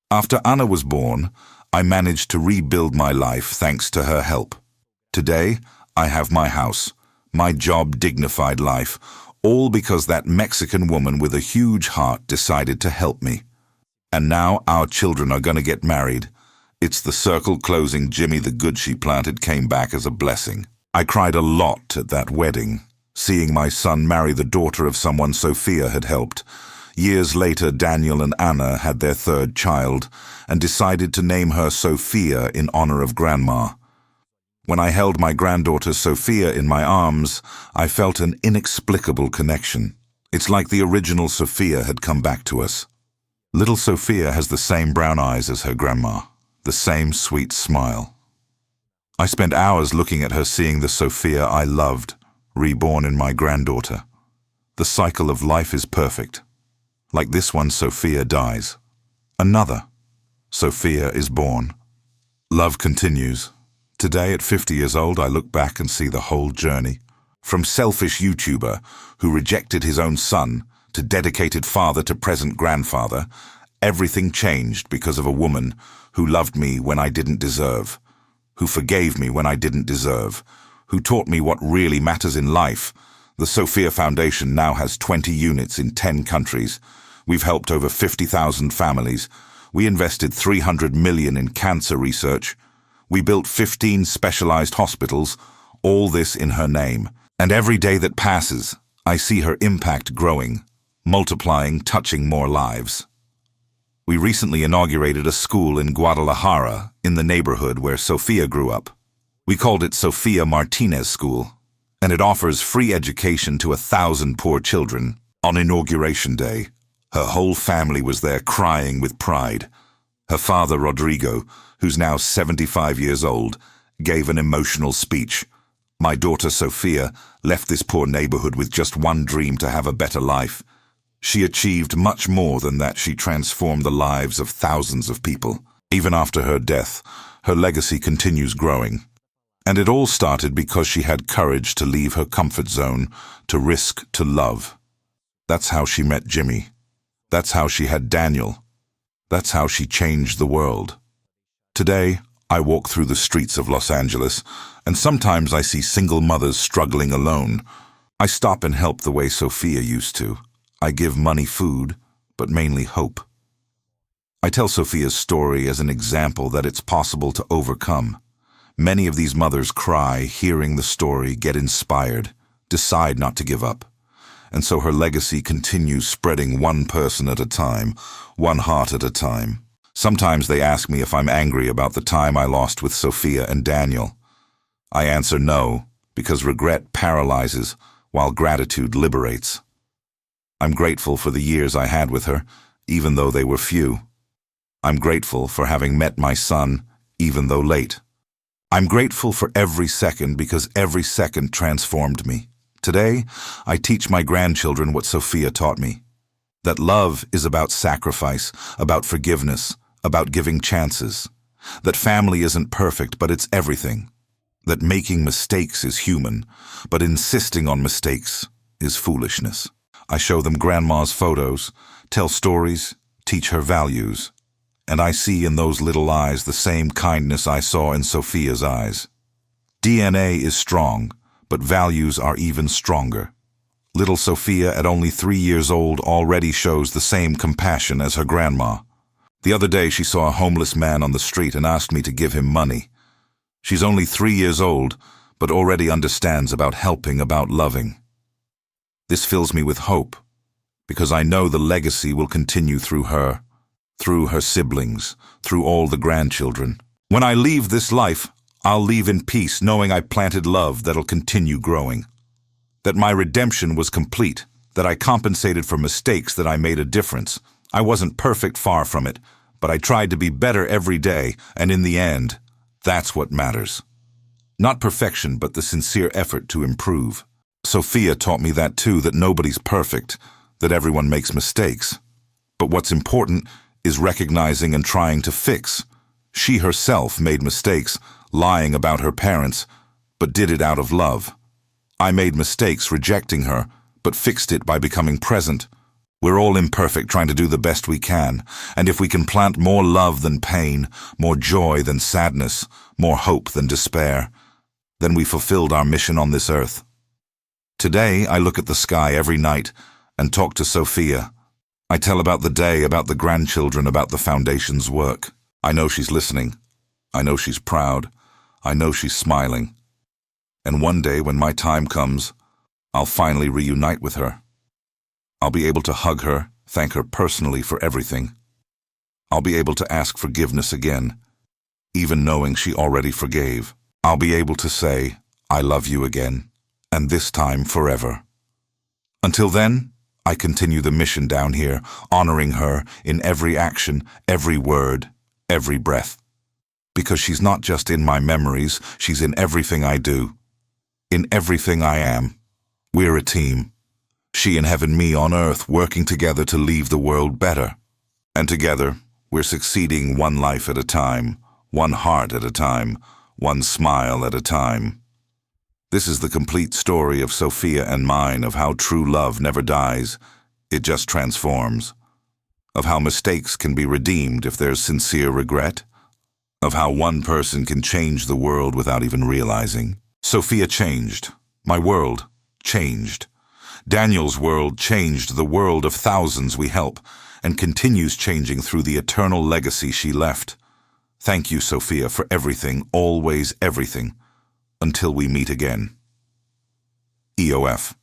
"After Anna was born, I managed to rebuild my life thanks to her help. Today, I have my house, my job, dignified life, all because that Mexican woman with a huge heart decided to help me. And now our children are going to get married. It's the circle closing. Jimmy, the good she planted came back as a blessing. I cried a lot at that wedding, seeing my son marry the daughter of someone Sophia had helped. Years later, Daniel and Anna had their third child and decided to name her Sophia in honor of Grandma. When I held my granddaughter Sophia in my arms, I felt an inexplicable connection. It's like the original Sophia had come back to us. Little Sophia has the same brown eyes as her grandma, the same sweet smile. I spent hours looking at her, seeing the Sophia I loved, reborn in my granddaughter. The cycle of life is perfect. Like this one, Sophia dies. Another. Sophia is born. Love continues. Today, at 50 years old, I look back and see the whole journey. From selfish YouTuber who rejected his own son to dedicated father to present grandfather, everything changed because of a woman who loved me when I didn't deserve, who forgave me when I didn't deserve, who taught me what really matters in life. The Sophia Foundation now has 20 units in 10 countries. We've helped over 50,000 families. We invested $300 million in cancer research. We built 15 specialized hospitals, All this in her name. And every day that passes, I see her impact growing, multiplying, touching more lives. We recently inaugurated a school in Guadalajara, in the neighborhood where Sofia grew up. We called it Sofia Martinez School, and it offers free education to 1,000 poor children. On Inauguration Day, her whole family was there crying with pride. Her father, Rodrigo, who's now 75 years old, gave an emotional speech. My daughter, Sofia, left this poor neighborhood with just one dream: to have a better life. She achieved much more than that. She transformed the lives of thousands of people. Even after her death, her legacy continues growing. And it all started because she had courage to leave her comfort zone, to risk, to love. That's how she met Jimmy. That's how she had Daniel. That's how she changed the world. Today, I walk through the streets of Los Angeles, and sometimes I see single mothers struggling alone. I stop and help the way Sofia used to. I give money, food, but mainly hope. I tell Sofia's story as an example that it's possible to overcome. Many of these mothers cry, hearing the story, get inspired, decide not to give up. And so her legacy continues, spreading one person at a time, one heart at a time. Sometimes they ask me if I'm angry about the time I lost with Sofia and Daniel. I answer no, because regret paralyzes, while gratitude liberates. I'm grateful for the years I had with her, even though they were few. I'm grateful for having met my son, even though late. I'm grateful for every second, because every second transformed me. Today, I teach my grandchildren what Sofia taught me. That love is about sacrifice, about forgiveness, about giving chances. That family isn't perfect, but it's everything. That making mistakes is human, but insisting on mistakes is foolishness. I show them Grandma's photos, tell stories, teach her values. And I see in those little eyes the same kindness I saw in Sofia's eyes. DNA is strong, but values are even stronger. Little Sofia, at only 3 years old, already shows the same compassion as her grandma. The other day she saw a homeless man on the street and asked me to give him money. She's only 3 years old, but already understands about helping, about loving. This fills me with hope, because I know the legacy will continue through her siblings, through all the grandchildren. When I leave this life, I'll leave in peace, knowing I planted love that'll continue growing. That my redemption was complete, that I compensated for mistakes, that I made a difference. I wasn't perfect, far from it, but I tried to be better every day, and in the end, that's what matters. Not perfection, but the sincere effort to improve. Sofia taught me that too, that nobody's perfect, that everyone makes mistakes. But what's important is recognizing and trying to fix. She herself made mistakes, lying about her parents, but did it out of love. I made mistakes rejecting her, but fixed it by becoming present. We're all imperfect, trying to do the best we can, and if we can plant more love than pain, more joy than sadness, more hope than despair, then we fulfilled our mission on this earth. Today, I look at the sky every night and talk to Sofia. I tell about the day, about the grandchildren, about the foundation's work. I know she's listening. I know she's proud. I know she's smiling. And one day, when my time comes, I'll finally reunite with her. I'll be able to hug her, thank her personally for everything. I'll be able to ask forgiveness again, even knowing she already forgave. I'll be able to say, I love you again, and this time forever. Until then, I continue the mission down here, honoring her in every action, every word, every breath. Because she's not just in my memories, she's in everything I do, in everything I am. We're a team. She in heaven, me on earth, working together to leave the world better. And together, we're succeeding one life at a time, one heart at a time, one smile at a time. This is the complete story of Sofia and mine, of how true love never dies, it just transforms. Of how mistakes can be redeemed if there's sincere regret. Of how one person can change the world without even realizing. Sofia changed. My world changed. Daniel's world changed the world of thousands we help, and continues changing through the eternal legacy she left. Thank you, Sofia, for everything, always everything. Until we meet again. EOF.